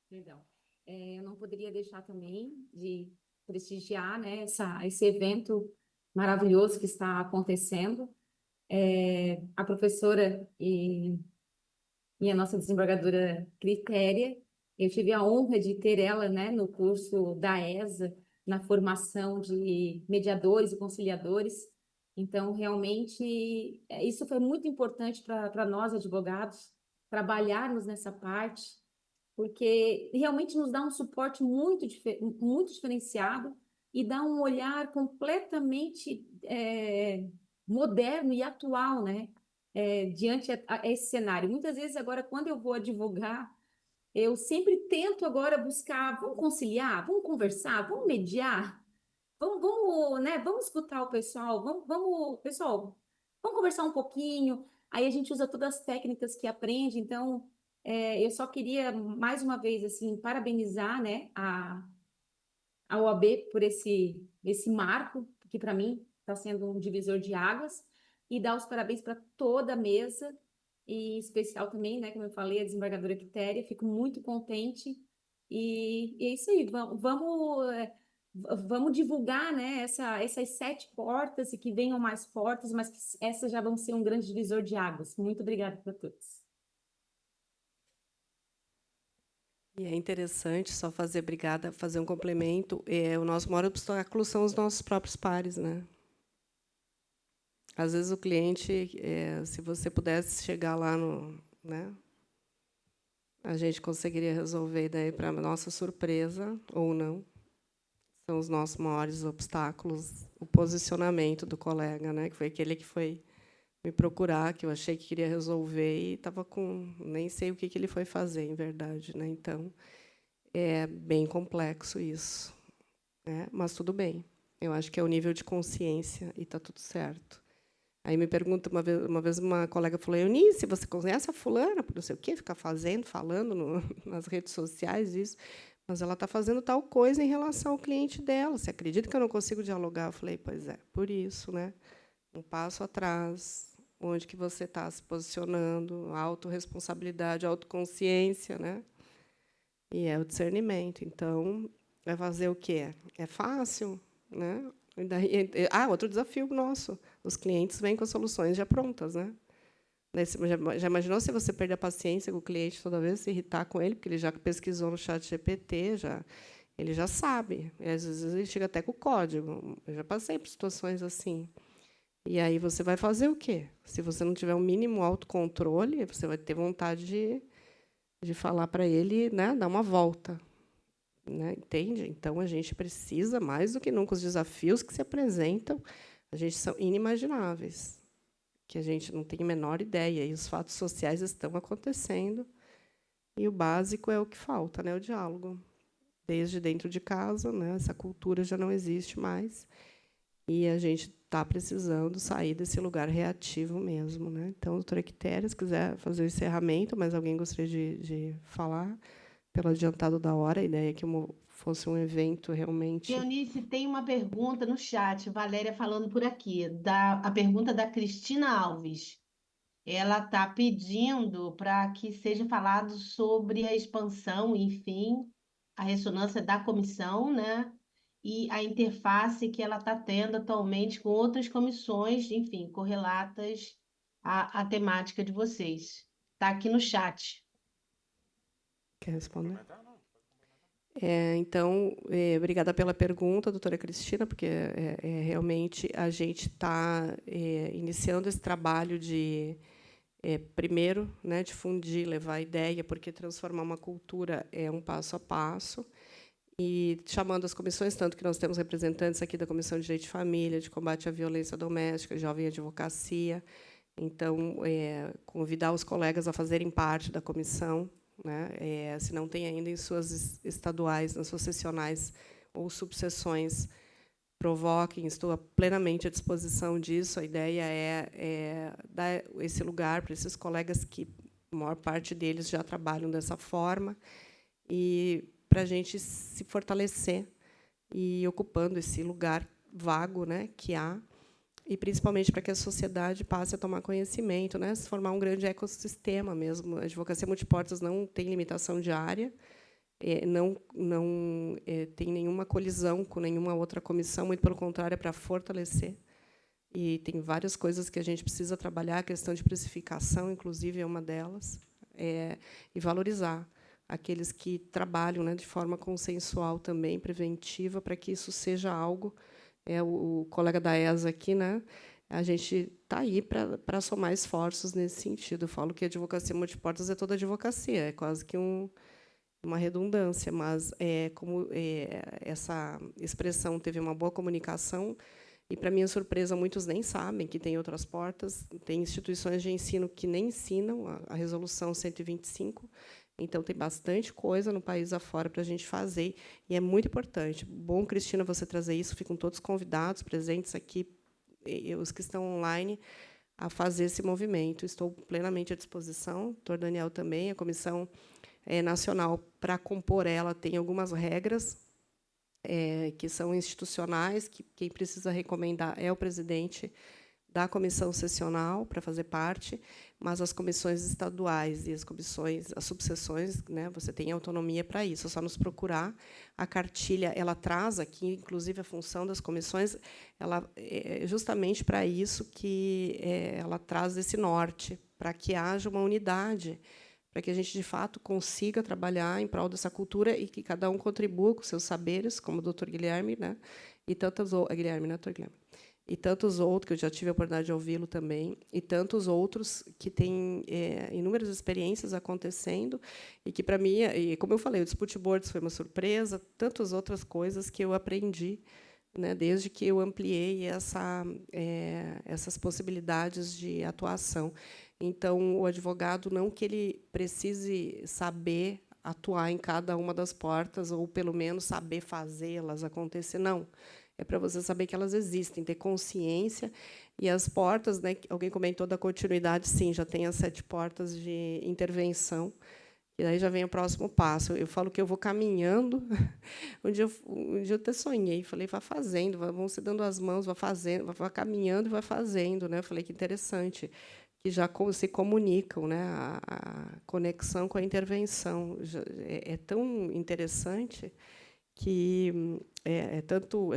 Perdão. Eu não poderia deixar também de prestigiar, né, esse evento maravilhoso que está acontecendo. A professora e a nossa desembargadora Critéria, eu tive a honra de ter ela, né, no curso da ESA, na formação de mediadores e conciliadores. Então, realmente, isso foi muito importante para nós, advogados, trabalharmos nessa parte, porque realmente nos dá um suporte muito diferenciado e dá um olhar completamente moderno e atual, né? Diante a esse cenário. Muitas vezes, agora, quando eu vou advogar, eu sempre tento agora buscar, vamos conciliar, vamos conversar, vamos mediar, né, vamos escutar o pessoal, pessoal, vamos conversar um pouquinho. Aí a gente usa todas as técnicas que aprende. Então, eu só queria, mais uma vez, assim, parabenizar, né, a OAB por esse marco, que para mim está sendo um divisor de águas, e dar os parabéns para toda a mesa, e em especial também, né, como eu falei, a desembargadora Quitéria. Fico muito contente, e é isso aí, vamos divulgar, né, essas 7 portas e que venham mais portas, mas que essas já vão ser um grande divisor de águas. Muito obrigada para todos. E é interessante só fazer um complemento. O nosso maior obstáculo são os nossos próprios pares, né? Às vezes o cliente, se você pudesse chegar lá né? A gente conseguiria resolver, e daí, para nossa surpresa, ou não, são os nossos maiores obstáculos, o posicionamento do colega, né? Que foi aquele que foi me procurar, que eu achei que queria resolver e estava com... nem sei o que ele foi fazer, em verdade, né? Então, é bem complexo isso, né? Mas tudo bem. Eu acho que é o nível de consciência e está tudo certo. Aí me pergunta, uma vez uma colega falou, Eunice, você conhece a fulana? Não sei o quê, ficar falando nas redes sociais, isso. Mas ela está fazendo tal coisa em relação ao cliente dela. Você acredita que eu não consigo dialogar? Eu falei, pois é, por isso, né? Um passo atrás, onde que você está se posicionando, autorresponsabilidade, autoconsciência, né? E é o discernimento. Então, vai fazer o quê? É fácil, né? E daí, outro desafio nosso. Os clientes vêm com as soluções já prontas, né? Daí, já imaginou se você perder a paciência com o cliente toda vez, se irritar com ele, porque ele já pesquisou no chat GPT, ele já sabe. E, às vezes ele chega até com o código. Eu já passei por situações assim. E aí você vai fazer o quê? Se você não tiver o mínimo autocontrole, você vai ter vontade de falar para ele, né, dar uma volta. Né, entende? Então, a gente precisa, mais do que nunca, os desafios que se apresentam, a gente são inimagináveis, que a gente não tem a menor ideia, e os fatos sociais estão acontecendo, e o básico é o que falta, né, o diálogo. Desde dentro de casa, né, essa cultura já não existe mais, e a gente está precisando sair desse lugar reativo mesmo. Né? Então, doutora Quitéria, se quiser fazer o encerramento, mas alguém gostaria de falar? Pelo adiantado da hora, a ideia é que fosse um evento realmente... Eunice, tem uma pergunta no chat, Valéria falando por aqui, a pergunta da Cristina Alves. Ela está pedindo para que seja falado sobre a expansão, enfim, a ressonância da comissão, né? E a interface que ela está tendo atualmente com outras comissões, enfim, correlatas à temática de vocês. Está aqui no chat. Quer responder? Então, obrigada pela pergunta, doutora Cristina, porque realmente a gente está iniciando esse trabalho de, primeiro, né, difundir, levar a ideia, porque transformar uma cultura é um passo a passo, e chamando as comissões, tanto que nós temos representantes aqui da Comissão de Direito de Família, de Combate à Violência Doméstica, Jovem Advocacia, então, convidar os colegas a fazerem parte da comissão, né? Se não tem ainda em suas estaduais, nas suas seccionais ou subseções, provoquem, estou plenamente à disposição disso. A ideia é dar esse lugar para esses colegas que, a maior parte deles já trabalham dessa forma, e para a gente se fortalecer e ocupando esse lugar vago, né, que há, e principalmente para que a sociedade passe a tomar conhecimento, né, se formar um grande ecossistema mesmo. A advocacia multiportas não tem limitação de área, não tem nenhuma colisão com nenhuma outra comissão, muito pelo contrário, é para fortalecer. E tem várias coisas que a gente precisa trabalhar, a questão de precificação, inclusive, é uma delas, e valorizar aqueles que trabalham, né, de forma consensual também, preventiva, para que isso seja algo... o colega da ESA aqui, né? A gente está aí para somar esforços nesse sentido. Eu falo que a advocacia multiportas é toda advocacia, é quase que uma redundância, mas como essa expressão teve uma boa comunicação, e, para minha surpresa, muitos nem sabem que tem outras portas, tem instituições de ensino que nem ensinam a Resolução 125, então, tem bastante coisa no país afora para a gente fazer, e é muito importante. Bom, Cristina, você trazer isso, ficam todos convidados, presentes aqui, os que estão online, a fazer esse movimento. Estou plenamente à disposição, o doutor Daniel também, a Comissão Nacional, para compor ela, tem algumas regras que são institucionais, que quem precisa recomendar é o presidente da comissão sessional para fazer parte, mas as comissões estaduais e as subseções, né, você tem autonomia para isso, é só nos procurar. A cartilha, ela traz aqui, inclusive, a função das comissões, ela é justamente para isso que ela traz esse norte, para que haja uma unidade, para que a gente, de fato, consiga trabalhar em prol dessa cultura e que cada um contribua com seus saberes, como o doutor Guilherme, né, e tantas outras... Guilherme, né, doutor Guilherme? e tantos outros, que eu já tive a oportunidade de ouvi-lo também, e tantos outros que têm inúmeras experiências acontecendo, e que, para mim, e como eu falei, o Dispute Boards foi uma surpresa, tantas outras coisas que eu aprendi, né, desde que eu ampliei essas possibilidades de atuação. Então, o advogado, não que ele precise saber atuar em cada uma das portas, ou, pelo menos, saber fazê-las acontecer, não. É para você saber que elas existem, ter consciência. E as portas, né, alguém comentou da continuidade, sim, já tem as 7 portas de intervenção, e daí já vem o próximo passo. Eu falo que eu vou caminhando. Um dia eu até sonhei, falei, vá fazendo, vão se dando as mãos, vá fazendo, vá caminhando e vá fazendo, né? Eu falei que interessante, que já se comunicam, né? A conexão com a intervenção é tão interessante que é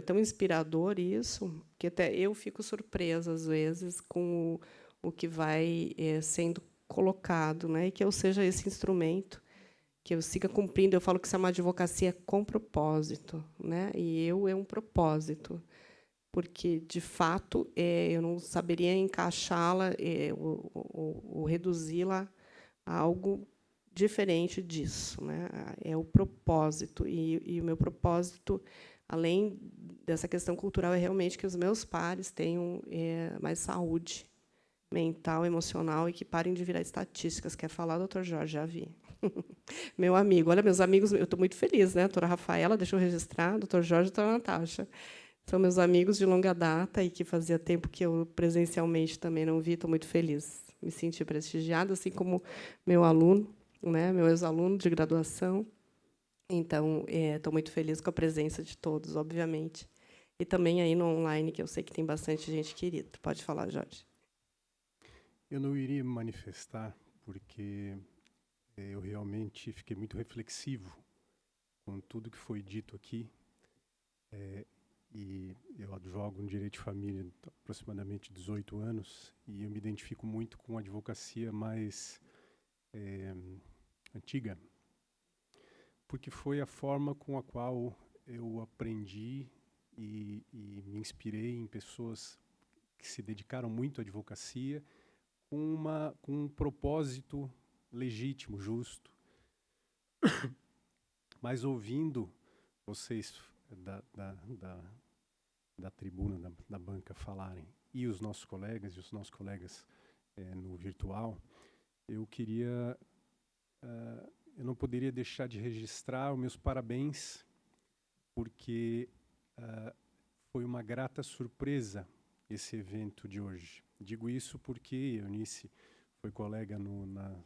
tão inspirador isso, que até eu fico surpresa às vezes com o que vai sendo colocado, né? E que eu seja esse instrumento, que eu siga cumprindo. Eu falo que isso é uma advocacia com propósito, né? E eu é um propósito, porque, de fato, eu não saberia encaixá-la ou reduzi-la a algo diferente disso, né? É o propósito, e o meu propósito, além dessa questão cultural, é realmente que os meus pares tenham mais saúde mental, emocional, e que parem de virar estatísticas. Quer falar, doutor Jorge? Já vi. Meu amigo, olha, meus amigos, eu estou muito feliz, né? A doutora Rafaela, deixa eu registrar, doutor Jorge e a doutora Natasha. São meus amigos de longa data e que fazia tempo que eu presencialmente também não vi. Estou muito feliz. Me senti prestigiada, assim como meu aluno, né? Meu ex-aluno de graduação. Então, estou muito feliz com a presença de todos, obviamente. E também aí no online, que eu sei que tem bastante gente querida. Pode falar, Jorge. Eu não iria me manifestar, porque eu realmente fiquei muito reflexivo com tudo que foi dito aqui. E eu advogo no direito de família há aproximadamente 18 anos, e eu me identifico muito com a advocacia mais antiga, porque foi a forma com a qual eu aprendi e me inspirei em pessoas que se dedicaram muito à advocacia com um propósito legítimo, justo. Mas ouvindo vocês da tribuna, da banca falarem, e os nossos colegas no virtual, eu não poderia deixar de registrar os meus parabéns, porque foi uma grata surpresa esse evento de hoje. Digo isso porque Eunice foi colega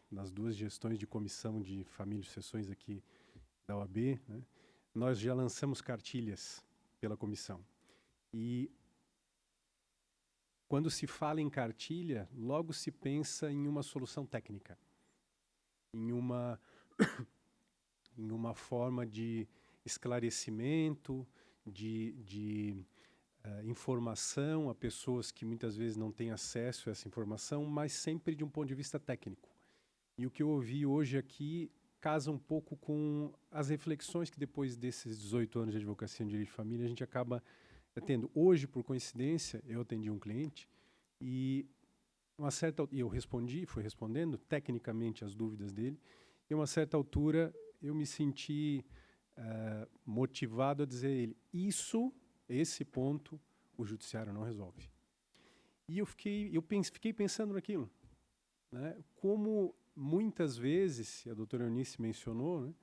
nas 2 gestões de comissão de família e sucessões aqui da OAB, né? Nós já lançamos cartilhas pela comissão. E quando se fala em cartilha, logo se pensa em uma solução técnica, em uma forma de esclarecimento, de informação a pessoas que muitas vezes não têm acesso a essa informação, mas sempre de um ponto de vista técnico. E o que eu ouvi hoje aqui casa um pouco com as reflexões que, depois desses 18 anos de advocacia em direito de família, a gente acaba tendo. Hoje, por coincidência, eu atendi um cliente e eu fui respondendo tecnicamente as dúvidas dele, e a uma certa altura eu me senti motivado a dizer a ele: esse ponto o judiciário não resolve. E eu fiquei pensando naquilo, né? Como muitas vezes, e a doutora Eunice mencionou, né?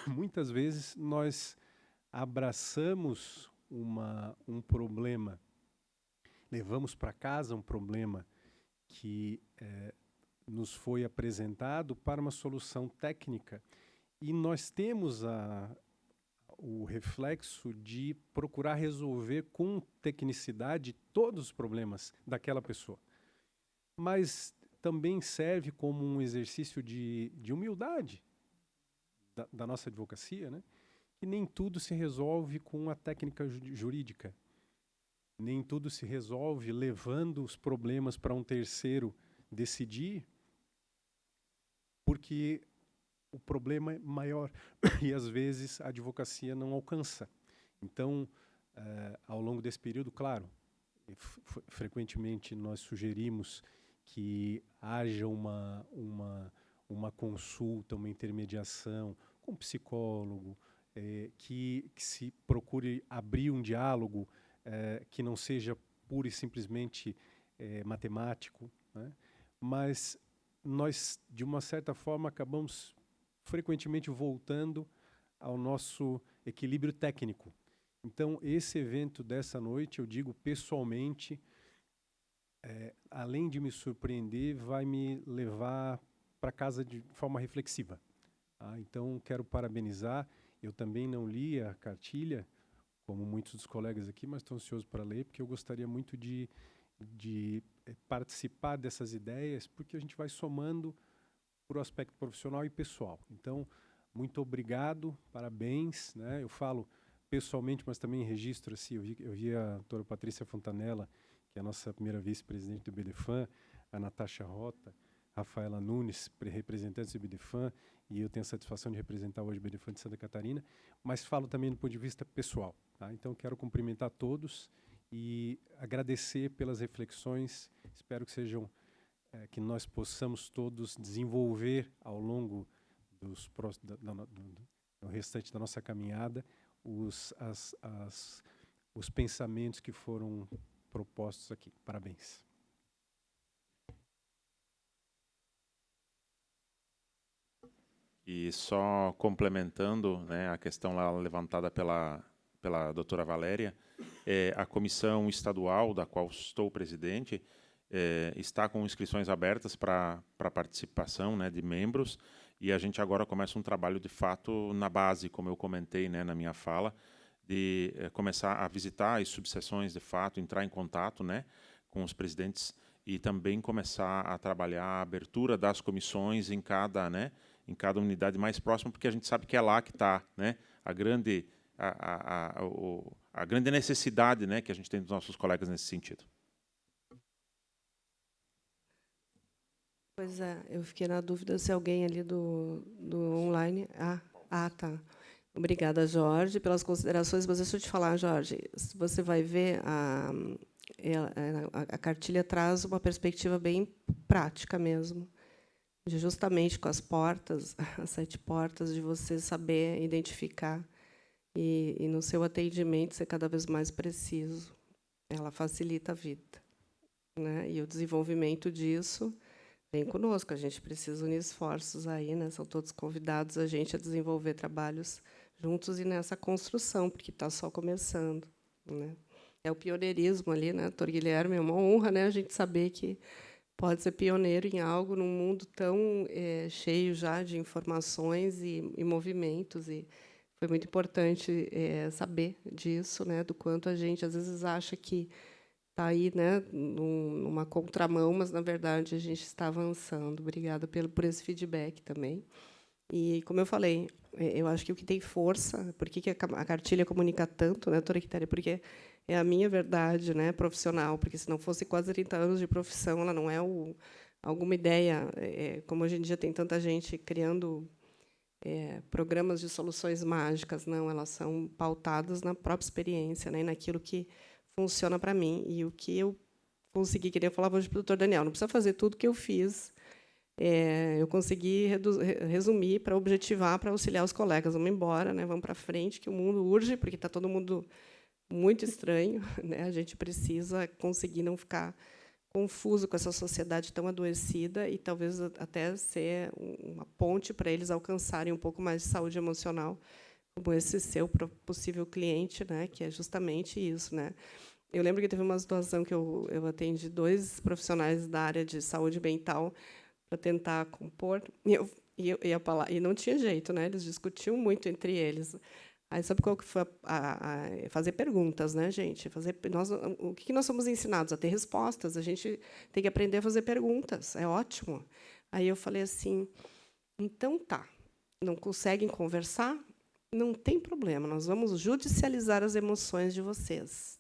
Muitas vezes nós abraçamos um problema, levamos para casa um problema que nos foi apresentado para uma solução técnica, e nós temos o reflexo de procurar resolver com tecnicidade todos os problemas daquela pessoa. Mas também serve como um exercício de humildade da nossa advocacia, né? Que nem tudo se resolve com a técnica jurídica. Nem tudo se resolve levando os problemas para um terceiro decidir, porque o problema é maior e, às vezes, a advocacia não alcança. Então, ao longo desse período, claro, frequentemente nós sugerimos que haja uma consulta, uma intermediação com um psicólogo, que se procure abrir um diálogo que não seja pura e simplesmente matemático, né? Mas nós, de uma certa forma, acabamos frequentemente voltando ao nosso equilíbrio técnico. Então, esse evento dessa noite, eu digo pessoalmente, além de me surpreender, vai me levar para casa de forma reflexiva. Tá? Então, quero parabenizar. Eu também não li a cartilha, como muitos dos colegas aqui, mas estou ansioso para ler, porque eu gostaria muito de participar dessas ideias, porque a gente vai somando para o aspecto profissional e pessoal. Então, muito obrigado, parabéns, né? Eu falo pessoalmente, mas também registro, assim, eu vi a doutora Patrícia Fontanella, que é a nossa primeira vice-presidente do BDFAM, a Natasha Rota, Rafaela Nunes, representante do BDFAM, e eu tenho a satisfação de representar hoje o BDFAM de Santa Catarina, mas falo também do ponto de vista pessoal. Tá? Então, quero cumprimentar todos e agradecer pelas reflexões. Espero que sejam que nós possamos todos desenvolver ao longo do restante da nossa caminhada os pensamentos que foram propostos aqui. Parabéns. E só complementando, né, a questão lá levantada pela doutora Valéria, a comissão estadual, da qual estou presidente, está com inscrições abertas para participação, né, de membros, e a gente agora começa um trabalho, de fato, na base, como eu comentei, né, na minha fala, de começar a visitar as subseções, de fato, entrar em contato, né, com os presidentes e também começar a trabalhar a abertura das comissões em cada unidade mais próxima, porque a gente sabe que é lá que está, né, a grande necessidade, né, que a gente tem dos nossos colegas nesse sentido. Pois é, eu fiquei na dúvida se alguém ali do online... Tá. Obrigada, Jorge, pelas considerações. Mas deixa eu te falar, Jorge, você vai ver, a cartilha traz uma perspectiva bem prática mesmo, justamente com as portas, as 7 portas, de você saber identificar e no seu atendimento ser cada vez mais preciso. Ela facilita a vida, né? E o desenvolvimento disso vem conosco. A gente precisa unir esforços aí, né? São todos convidados a gente a desenvolver trabalhos juntos e nessa construção, porque está só começando, né? É o pioneirismo ali, né, doutor Guilherme? É uma honra, né, a gente saber que pode ser pioneiro em algo num mundo tão cheio já de informações e movimentos. E foi muito importante saber disso, né, do quanto a gente às vezes acha que está aí, né, numa contramão, mas na verdade a gente está avançando. Obrigada por esse feedback também. E, como eu falei, eu acho que o que tem força, por que a cartilha comunica tanto, né, doutora Quitéria? Porque é a minha verdade, né, profissional, porque se não fosse quase 30 anos de profissão, ela não é alguma ideia, como hoje em dia tem tanta gente criando programas de soluções mágicas, não, elas são pautadas na própria experiência, né, naquilo que funciona para mim. E o que eu consegui, queria falar hoje para o doutor Daniel, não precisa fazer tudo que eu fiz, eu consegui resumir para objetivar, para auxiliar os colegas. Vamos embora, né? Vamos para frente, que o mundo urge, porque está todo mundo muito estranho, né? A gente precisa conseguir não ficar confuso com essa sociedade tão adoecida e talvez até ser uma ponte para eles alcançarem um pouco mais de saúde emocional, como esse seu possível cliente, né? Que é justamente isso, né? Eu lembro que teve uma situação que eu atendi 2 profissionais da área de saúde mental para tentar compor, e não tinha jeito, né? Eles discutiam muito entre eles. Aí sabe qual que foi fazer perguntas, né, gente? O que nós somos ensinados? A ter respostas. A gente tem que aprender a fazer perguntas. É ótimo. Aí eu falei assim: então tá, não conseguem conversar? Não tem problema. Nós vamos judicializar as emoções de vocês.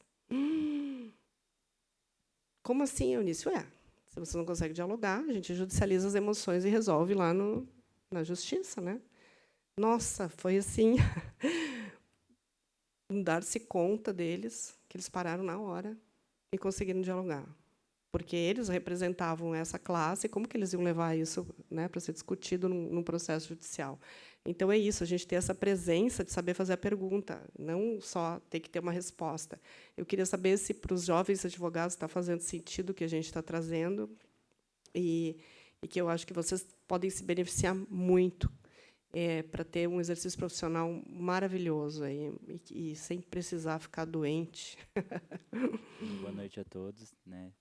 Como assim, Eunice? Se você não consegue dialogar, a gente judicializa as emoções e resolve lá na justiça, né? Nossa, foi assim, dar-se conta deles, que eles pararam na hora. e conseguiram dialogar. Porque eles representavam essa classe, como que eles iam levar isso, né, para ser discutido num processo judicial? Então, é isso, a gente ter essa presença de saber fazer a pergunta, não só ter que ter uma resposta. Eu queria saber se, para os jovens advogados, está fazendo sentido o que a gente está trazendo, e que eu acho que vocês podem se beneficiar muito para ter um exercício profissional maravilhoso aí, e sem precisar ficar doente. Boa noite a todos, né?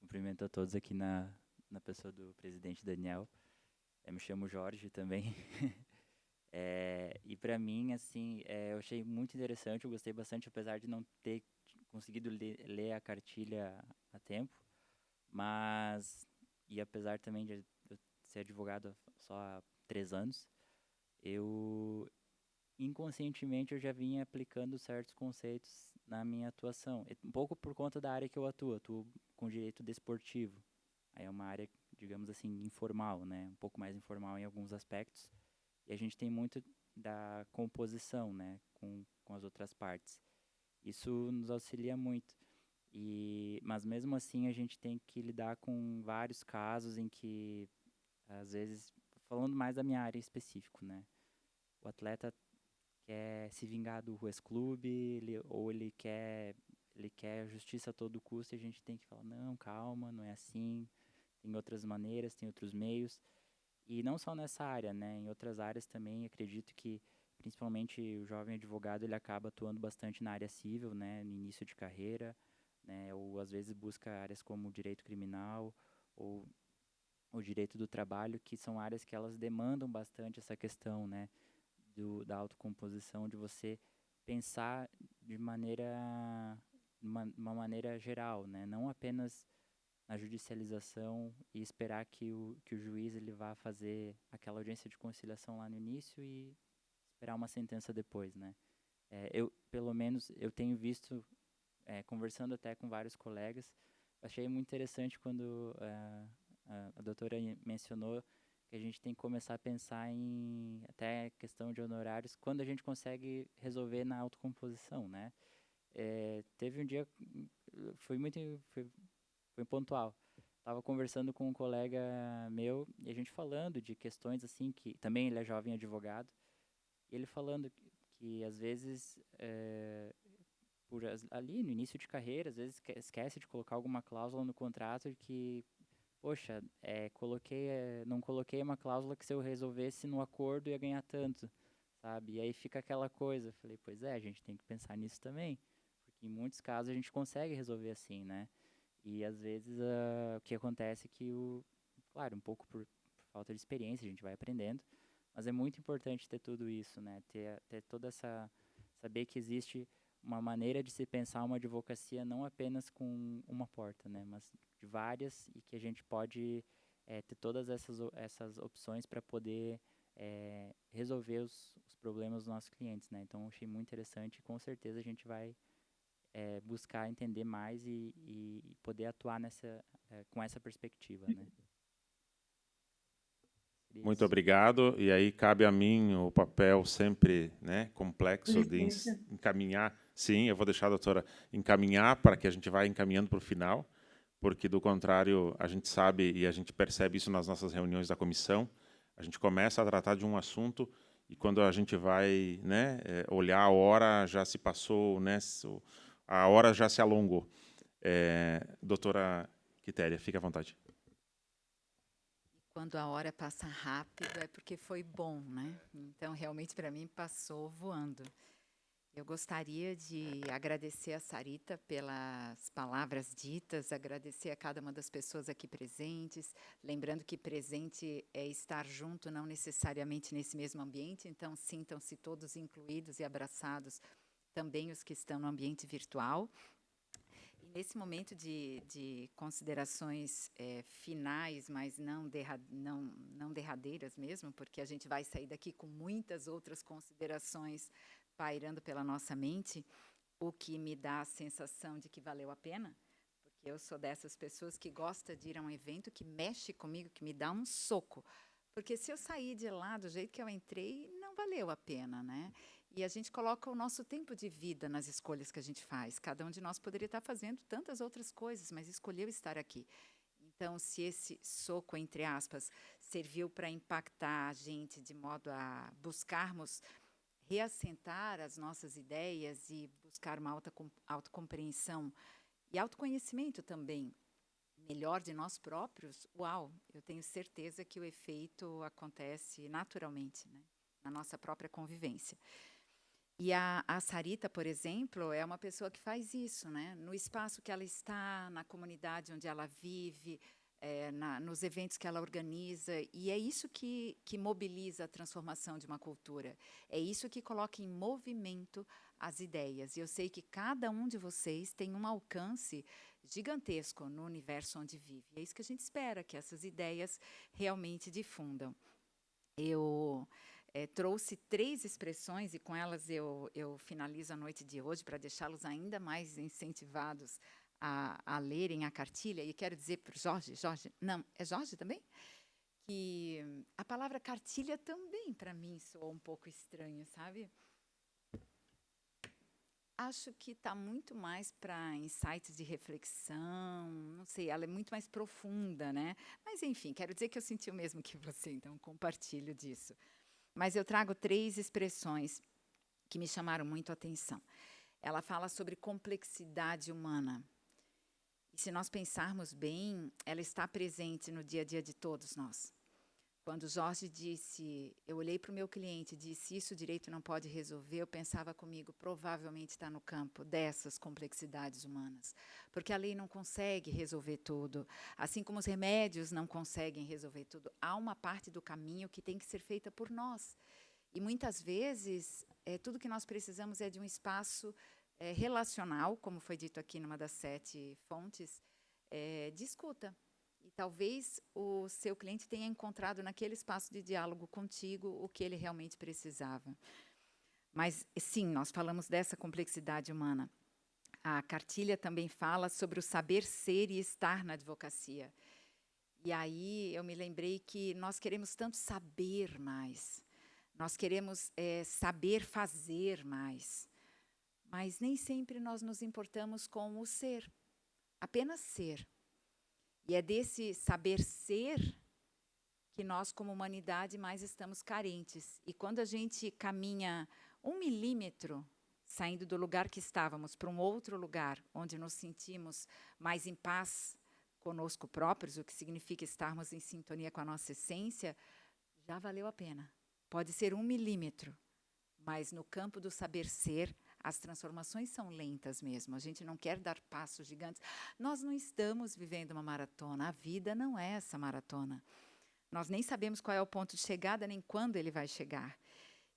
Cumprimento a todos aqui na pessoa do presidente Daniel. Eu me chamo Jorge também. E para mim, assim, eu achei muito interessante, eu gostei bastante, apesar de não ter conseguido ler a cartilha a tempo, mas, e apesar também de eu ser advogado só há 3 anos, inconscientemente eu já vinha aplicando certos conceitos na minha atuação, um pouco por conta da área que eu atuo com direito desportivo. Aí é uma área, digamos assim, informal, né? Um pouco mais informal em alguns aspectos. E a gente tem muito da composição, né? Com as outras partes. Isso nos auxilia muito. Mas mesmo assim a gente tem que lidar com vários casos em que, às vezes, falando mais da minha área em específico, né? O atleta quer se vingar do ex-clube, ou ele quer justiça a todo custo, e a gente tem que falar, não, calma, não é assim, tem outras maneiras, tem outros meios. E não só nessa área, né? Em outras áreas também, acredito que, principalmente, o jovem advogado, ele acaba atuando bastante na área civil, né? No início de carreira, né? Ou, às vezes, busca áreas como o direito criminal ou o direito do trabalho, que são áreas que elas demandam bastante essa questão, né? Da autocomposição, de você pensar de uma maneira geral, né? Não apenas na judicialização e esperar que o juiz ele vá fazer aquela audiência de conciliação lá no início e esperar uma sentença depois, né? Pelo menos, eu tenho visto, conversando até com vários colegas, achei muito interessante quando a doutora mencionou que a gente tem que começar a pensar em até questão de honorários quando a gente consegue resolver na autocomposição, né? Teve um dia, foi pontual. Estava conversando com um colega meu e a gente falando de questões assim, que também ele é jovem advogado, e ele falando que às vezes, ali no início de carreira, às vezes esquece de colocar alguma cláusula no contrato que, poxa, não coloquei uma cláusula que se eu resolvesse no acordo ia ganhar tanto, sabe? E aí fica aquela coisa. Eu falei, pois a gente tem que pensar nisso também, porque em muitos casos a gente consegue resolver assim, né? E às vezes o que acontece é que, claro, um pouco por falta de experiência, a gente vai aprendendo, mas é muito importante ter tudo isso, né? Ter toda saber que existe uma maneira de se pensar uma advocacia não apenas com uma porta, né? Mas de várias, e que a gente pode ter todas essas opções para poder resolver os problemas dos nossos clientes, né? Então, achei muito interessante e com certeza a gente vai buscar entender mais e poder atuar com essa perspectiva, né? Muito obrigado. E aí cabe a mim o papel sempre, né, complexo de encaminhar. Sim, eu vou deixar a doutora encaminhar para que a gente vá encaminhando para o final, porque, do contrário, a gente sabe e a gente percebe isso nas nossas reuniões da comissão. A gente começa a tratar de um assunto e, quando a gente vai, né, olhar a hora, já se passou, né, a hora já se alongou. Doutora Quitéria, fique à vontade. Quando a hora passa rápido é porque foi bom, né? Então, realmente, para mim, passou voando. Eu gostaria de agradecer a Sarita pelas palavras ditas, agradecer a cada uma das pessoas aqui presentes, lembrando que presente é estar junto, não necessariamente nesse mesmo ambiente, então sintam-se todos incluídos e abraçados, também os que estão no ambiente virtual. E nesse momento de considerações finais, mas não derradeiras mesmo, porque a gente vai sair daqui com muitas outras considerações pairando pela nossa mente, o que me dá a sensação de que valeu a pena, porque eu sou dessas pessoas que gosta de ir a um evento que mexe comigo, que me dá um soco, porque se eu sair de lá do jeito que eu entrei, não valeu a pena, né? E a gente coloca o nosso tempo de vida nas escolhas que a gente faz. Cada um de nós poderia estar fazendo tantas outras coisas, mas escolheu estar aqui. Então, se esse soco, entre aspas, serviu para impactar a gente de modo a buscarmos reassentar as nossas ideias e buscar uma autocompreensão e autoconhecimento também, melhor de nós próprios, uau, eu tenho certeza que o efeito acontece naturalmente, né, na nossa própria convivência. E a Sarita, por exemplo, é uma pessoa que faz isso, né? No espaço que ela está, na comunidade onde ela vive, nos eventos que ela organiza. E é isso que mobiliza a transformação de uma cultura. É isso que coloca em movimento as ideias. E eu sei que cada um de vocês tem um alcance gigantesco no universo onde vive. É isso que a gente espera, que essas ideias realmente difundam. Eu trouxe 3 expressões, e com elas eu finalizo a noite de hoje, para deixá-los ainda mais incentivados a lerem a cartilha. E quero dizer para o Jorge, não, é Jorge também? Que a palavra cartilha também, para mim, soou um pouco estranho, sabe? Acho que está muito mais para insights de reflexão, não sei, ela é muito mais profunda, né? Mas, enfim, quero dizer que eu senti o mesmo que você, então compartilho disso. Mas eu trago 3 expressões que me chamaram muito a atenção. Ela fala sobre complexidade humana. E se nós pensarmos bem, ela está presente no dia a dia de todos nós. Quando Jorge disse, eu olhei para o meu cliente e disse, isso o direito não pode resolver, eu pensava comigo, provavelmente está no campo dessas complexidades humanas. Porque a lei não consegue resolver tudo. Assim como os remédios não conseguem resolver tudo. Há uma parte do caminho que tem que ser feita por nós. E muitas vezes, tudo que nós precisamos é de um espaço relacional, como foi dito aqui numa das 7 fontes, de escuta. E talvez o seu cliente tenha encontrado naquele espaço de diálogo contigo o que ele realmente precisava. Mas, sim, nós falamos dessa complexidade humana. A cartilha também fala sobre o saber ser e estar na advocacia. E aí eu me lembrei que nós queremos tanto saber mais. Nós queremos saber fazer mais. Mas nem sempre nós nos importamos com o ser. Apenas ser. E é desse saber ser que nós, como humanidade, mais estamos carentes. E quando a gente caminha 1 milímetro, saindo do lugar que estávamos para um outro lugar, onde nos sentimos mais em paz conosco próprios, o que significa estarmos em sintonia com a nossa essência, já valeu a pena. Pode ser 1 milímetro, mas no campo do saber ser, as transformações são lentas mesmo. A gente não quer dar passos gigantes. Nós não estamos vivendo uma maratona. A vida não é essa maratona. Nós nem sabemos qual é o ponto de chegada, nem quando ele vai chegar.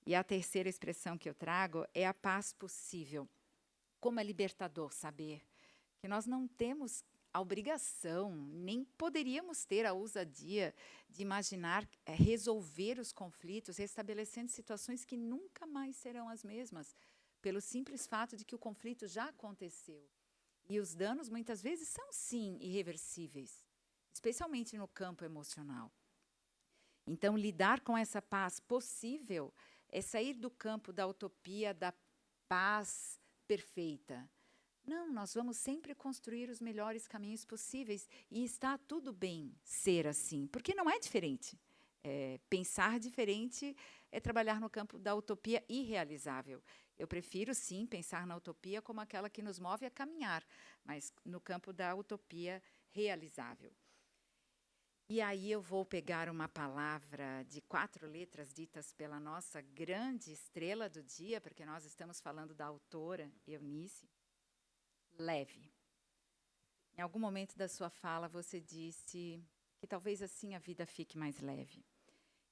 E a terceira expressão que eu trago é a paz possível. Como é libertador saber que nós não temos a obrigação, nem poderíamos ter a ousadia de imaginar resolver os conflitos, restabelecendo situações que nunca mais serão as mesmas, pelo simples fato de que o conflito já aconteceu. E os danos, muitas vezes, são, sim, irreversíveis, especialmente no campo emocional. Então, lidar com essa paz possível é sair do campo da utopia da paz perfeita. Não, nós vamos sempre construir os melhores caminhos possíveis e está tudo bem ser assim, porque não é diferente. Pensar diferente é trabalhar no campo da utopia irrealizável. Eu prefiro, sim, pensar na utopia como aquela que nos move a caminhar, mas no campo da utopia realizável. E aí eu vou pegar uma palavra de 4 letras ditas pela nossa grande estrela do dia, porque nós estamos falando da autora Eunice. Leve. Em algum momento da sua fala, você disse que talvez assim a vida fique mais leve.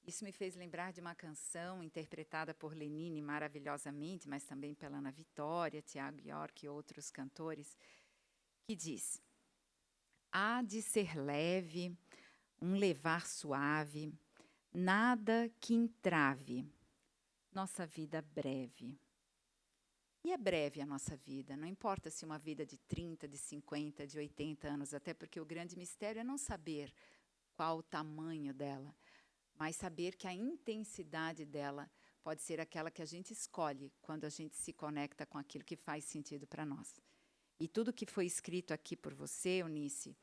Isso me fez lembrar de uma canção interpretada por Lenine maravilhosamente, mas também pela Ana Vitória, Tiago York e outros cantores, que diz: há de ser leve, um levar suave, nada que entrave, nossa vida breve. E é breve a nossa vida, não importa se uma vida de 30, de 50, de 80 anos, até porque o grande mistério é não saber qual o tamanho dela, mas saber que a intensidade dela pode ser aquela que a gente escolhe quando a gente se conecta com aquilo que faz sentido para nós. E tudo que foi escrito aqui por você, Eunice,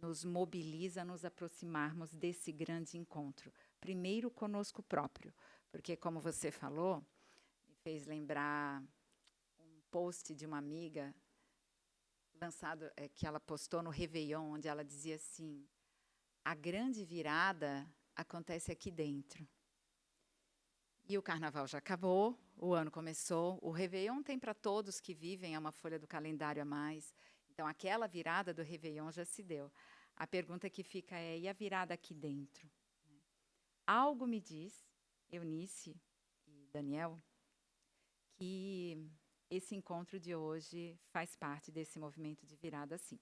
nos mobiliza a nos aproximarmos desse grande encontro. Primeiro conosco próprio, porque, como você falou, me fez lembrar um post de uma amiga lançado, que ela postou no Réveillon, onde ela dizia assim: a grande virada acontece aqui dentro. E o carnaval já acabou, o ano começou, o Réveillon tem para todos que vivem, é uma folha do calendário a mais. Então, aquela virada do Réveillon já se deu. A pergunta que fica é: e a virada aqui dentro? Algo me diz, Eunice e Daniel, que esse encontro de hoje faz parte desse movimento de virada, sim.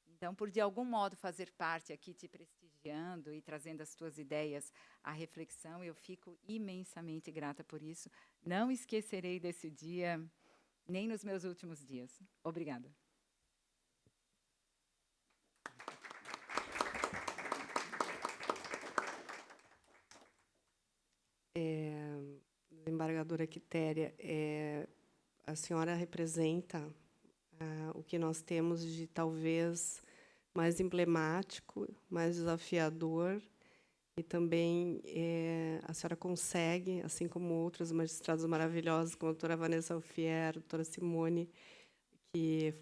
Então, por de algum modo fazer parte aqui, te prestigiando e trazendo as tuas ideias à reflexão, eu fico imensamente grata por isso. Não esquecerei desse dia, nem nos meus últimos dias. Obrigada. Desembargadora Quitéria, a senhora representa o que nós temos de talvez mais emblemático, mais desafiador, e também a senhora consegue, assim como outros magistrados maravilhosos, como a doutora Vanessa Alfier, a doutora Simone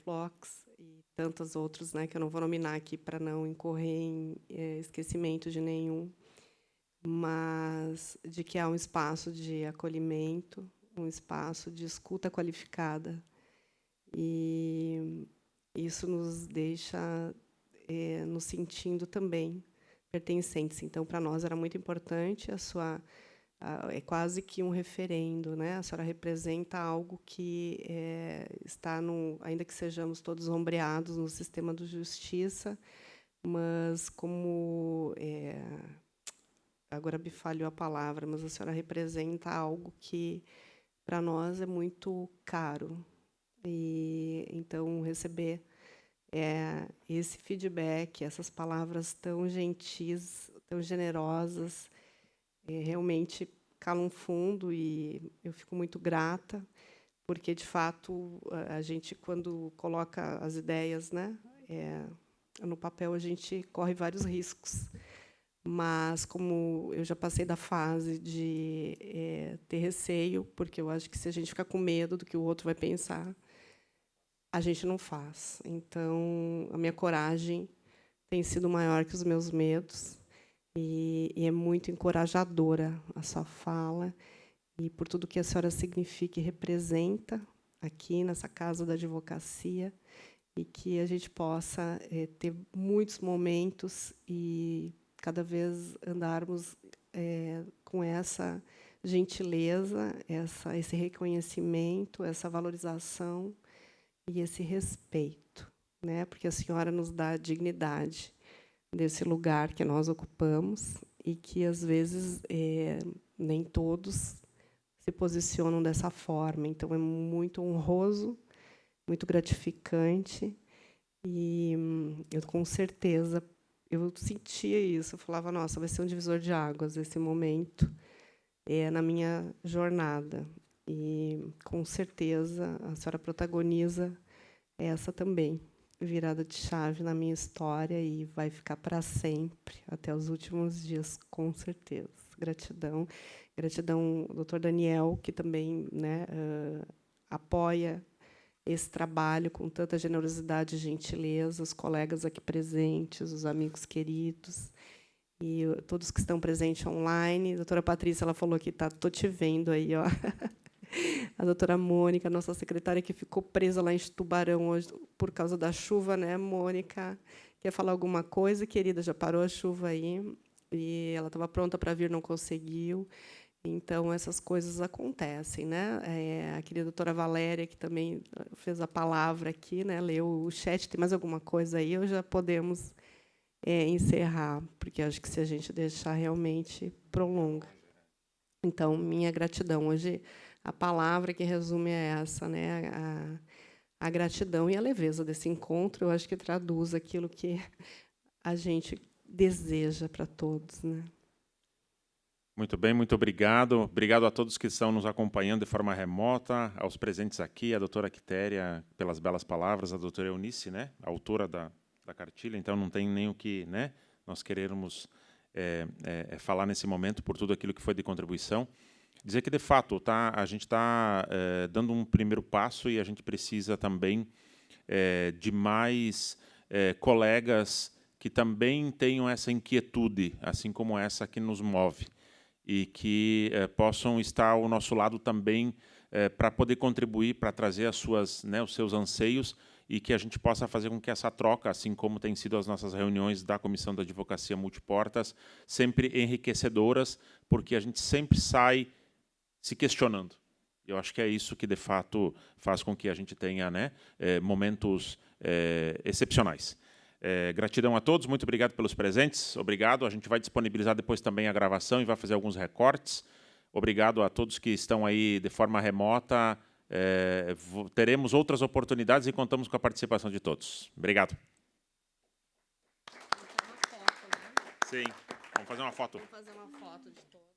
Flox e tantos outros, né, que eu não vou nominar aqui para não incorrer em esquecimento de nenhum, mas de que há um espaço de acolhimento, um espaço de escuta qualificada. E isso nos deixa nos sentindo também pertencentes. Então, para nós era muito importante é quase que um referendo, né? A senhora representa algo que está ainda que sejamos todos ombreados no sistema de justiça, mas como agora me falhou a palavra, mas a senhora representa algo que para nós é muito caro. E então receber esse feedback, essas palavras tão gentis, tão generosas, realmente calam fundo, e eu fico muito grata, porque de fato a gente, quando coloca as ideias, né, no papel, a gente corre vários riscos. Mas, como eu já passei da fase de ter receio, porque eu acho que se a gente ficar com medo do que o outro vai pensar, a gente não faz. Então, a minha coragem tem sido maior que os meus medos, e é muito encorajadora a sua fala, e por tudo que a senhora significa e representa aqui nessa Casa da Advocacia, e que a gente possa ter muitos momentos e cada vez andarmos com essa gentileza, esse reconhecimento, essa valorização e esse respeito, né? Porque a senhora nos dá a dignidade desse lugar que nós ocupamos, e que às vezes nem todos se posicionam dessa forma. Então é muito honroso, muito gratificante, e eu com certeza eu sentia isso. Eu falava: nossa, vai ser um divisor de águas esse momento na minha jornada. E, com certeza, a senhora protagoniza essa também, virada de chave na minha história, e vai ficar para sempre, até os últimos dias, com certeza. Gratidão. Gratidão ao doutor Daniel, que também, né, apoia esse trabalho com tanta generosidade e gentileza, os colegas aqui presentes, os amigos queridos, e todos que estão presentes online. A doutora Patrícia, ela falou que estou te vendo aí, ó. A doutora Mônica, nossa secretária, que ficou presa lá em Tubarão hoje por causa da chuva, né, Mônica? Quer falar alguma coisa, querida? Já parou a chuva aí, e ela estava pronta para vir, não conseguiu. Então, essas coisas acontecem, né? A querida doutora Valéria, que também fez a palavra aqui, né, leu o chat. Tem mais alguma coisa aí? Ou já podemos encerrar? Porque acho que, se a gente deixar, realmente prolonga. Então, minha gratidão. Hoje, a palavra que resume é essa, né? A gratidão e a leveza desse encontro, eu acho que traduz aquilo que a gente deseja para todos, né? Muito bem, muito obrigado. Obrigado a todos que estão nos acompanhando de forma remota, aos presentes aqui, a doutora Quitéria, pelas belas palavras, a doutora Eunice, né, a autora da cartilha, então não tem nem o que, né, nós queremos falar nesse momento por tudo aquilo que foi de contribuição. Dizer que, de fato, a gente está dando um primeiro passo e a gente precisa também de mais colegas que também tenham essa inquietude, assim como essa que nos move, e que possam estar ao nosso lado também para poder contribuir, para trazer as suas, né, os seus anseios, e que a gente possa fazer com que essa troca, assim como tem sido as nossas reuniões da Comissão da Advocacia Multiportas, sempre enriquecedoras, porque a gente sempre sai se questionando. Eu acho que é isso que, de fato, faz com que a gente tenha, né, momentos excepcionais. Gratidão a todos, muito obrigado pelos presentes, obrigado. A gente vai disponibilizar depois também a gravação e vai fazer alguns recortes. Obrigado a todos que estão aí de forma remota. Teremos outras oportunidades e contamos com a participação de todos. Obrigado. Sim, vamos fazer uma foto. Vamos fazer uma foto de todos.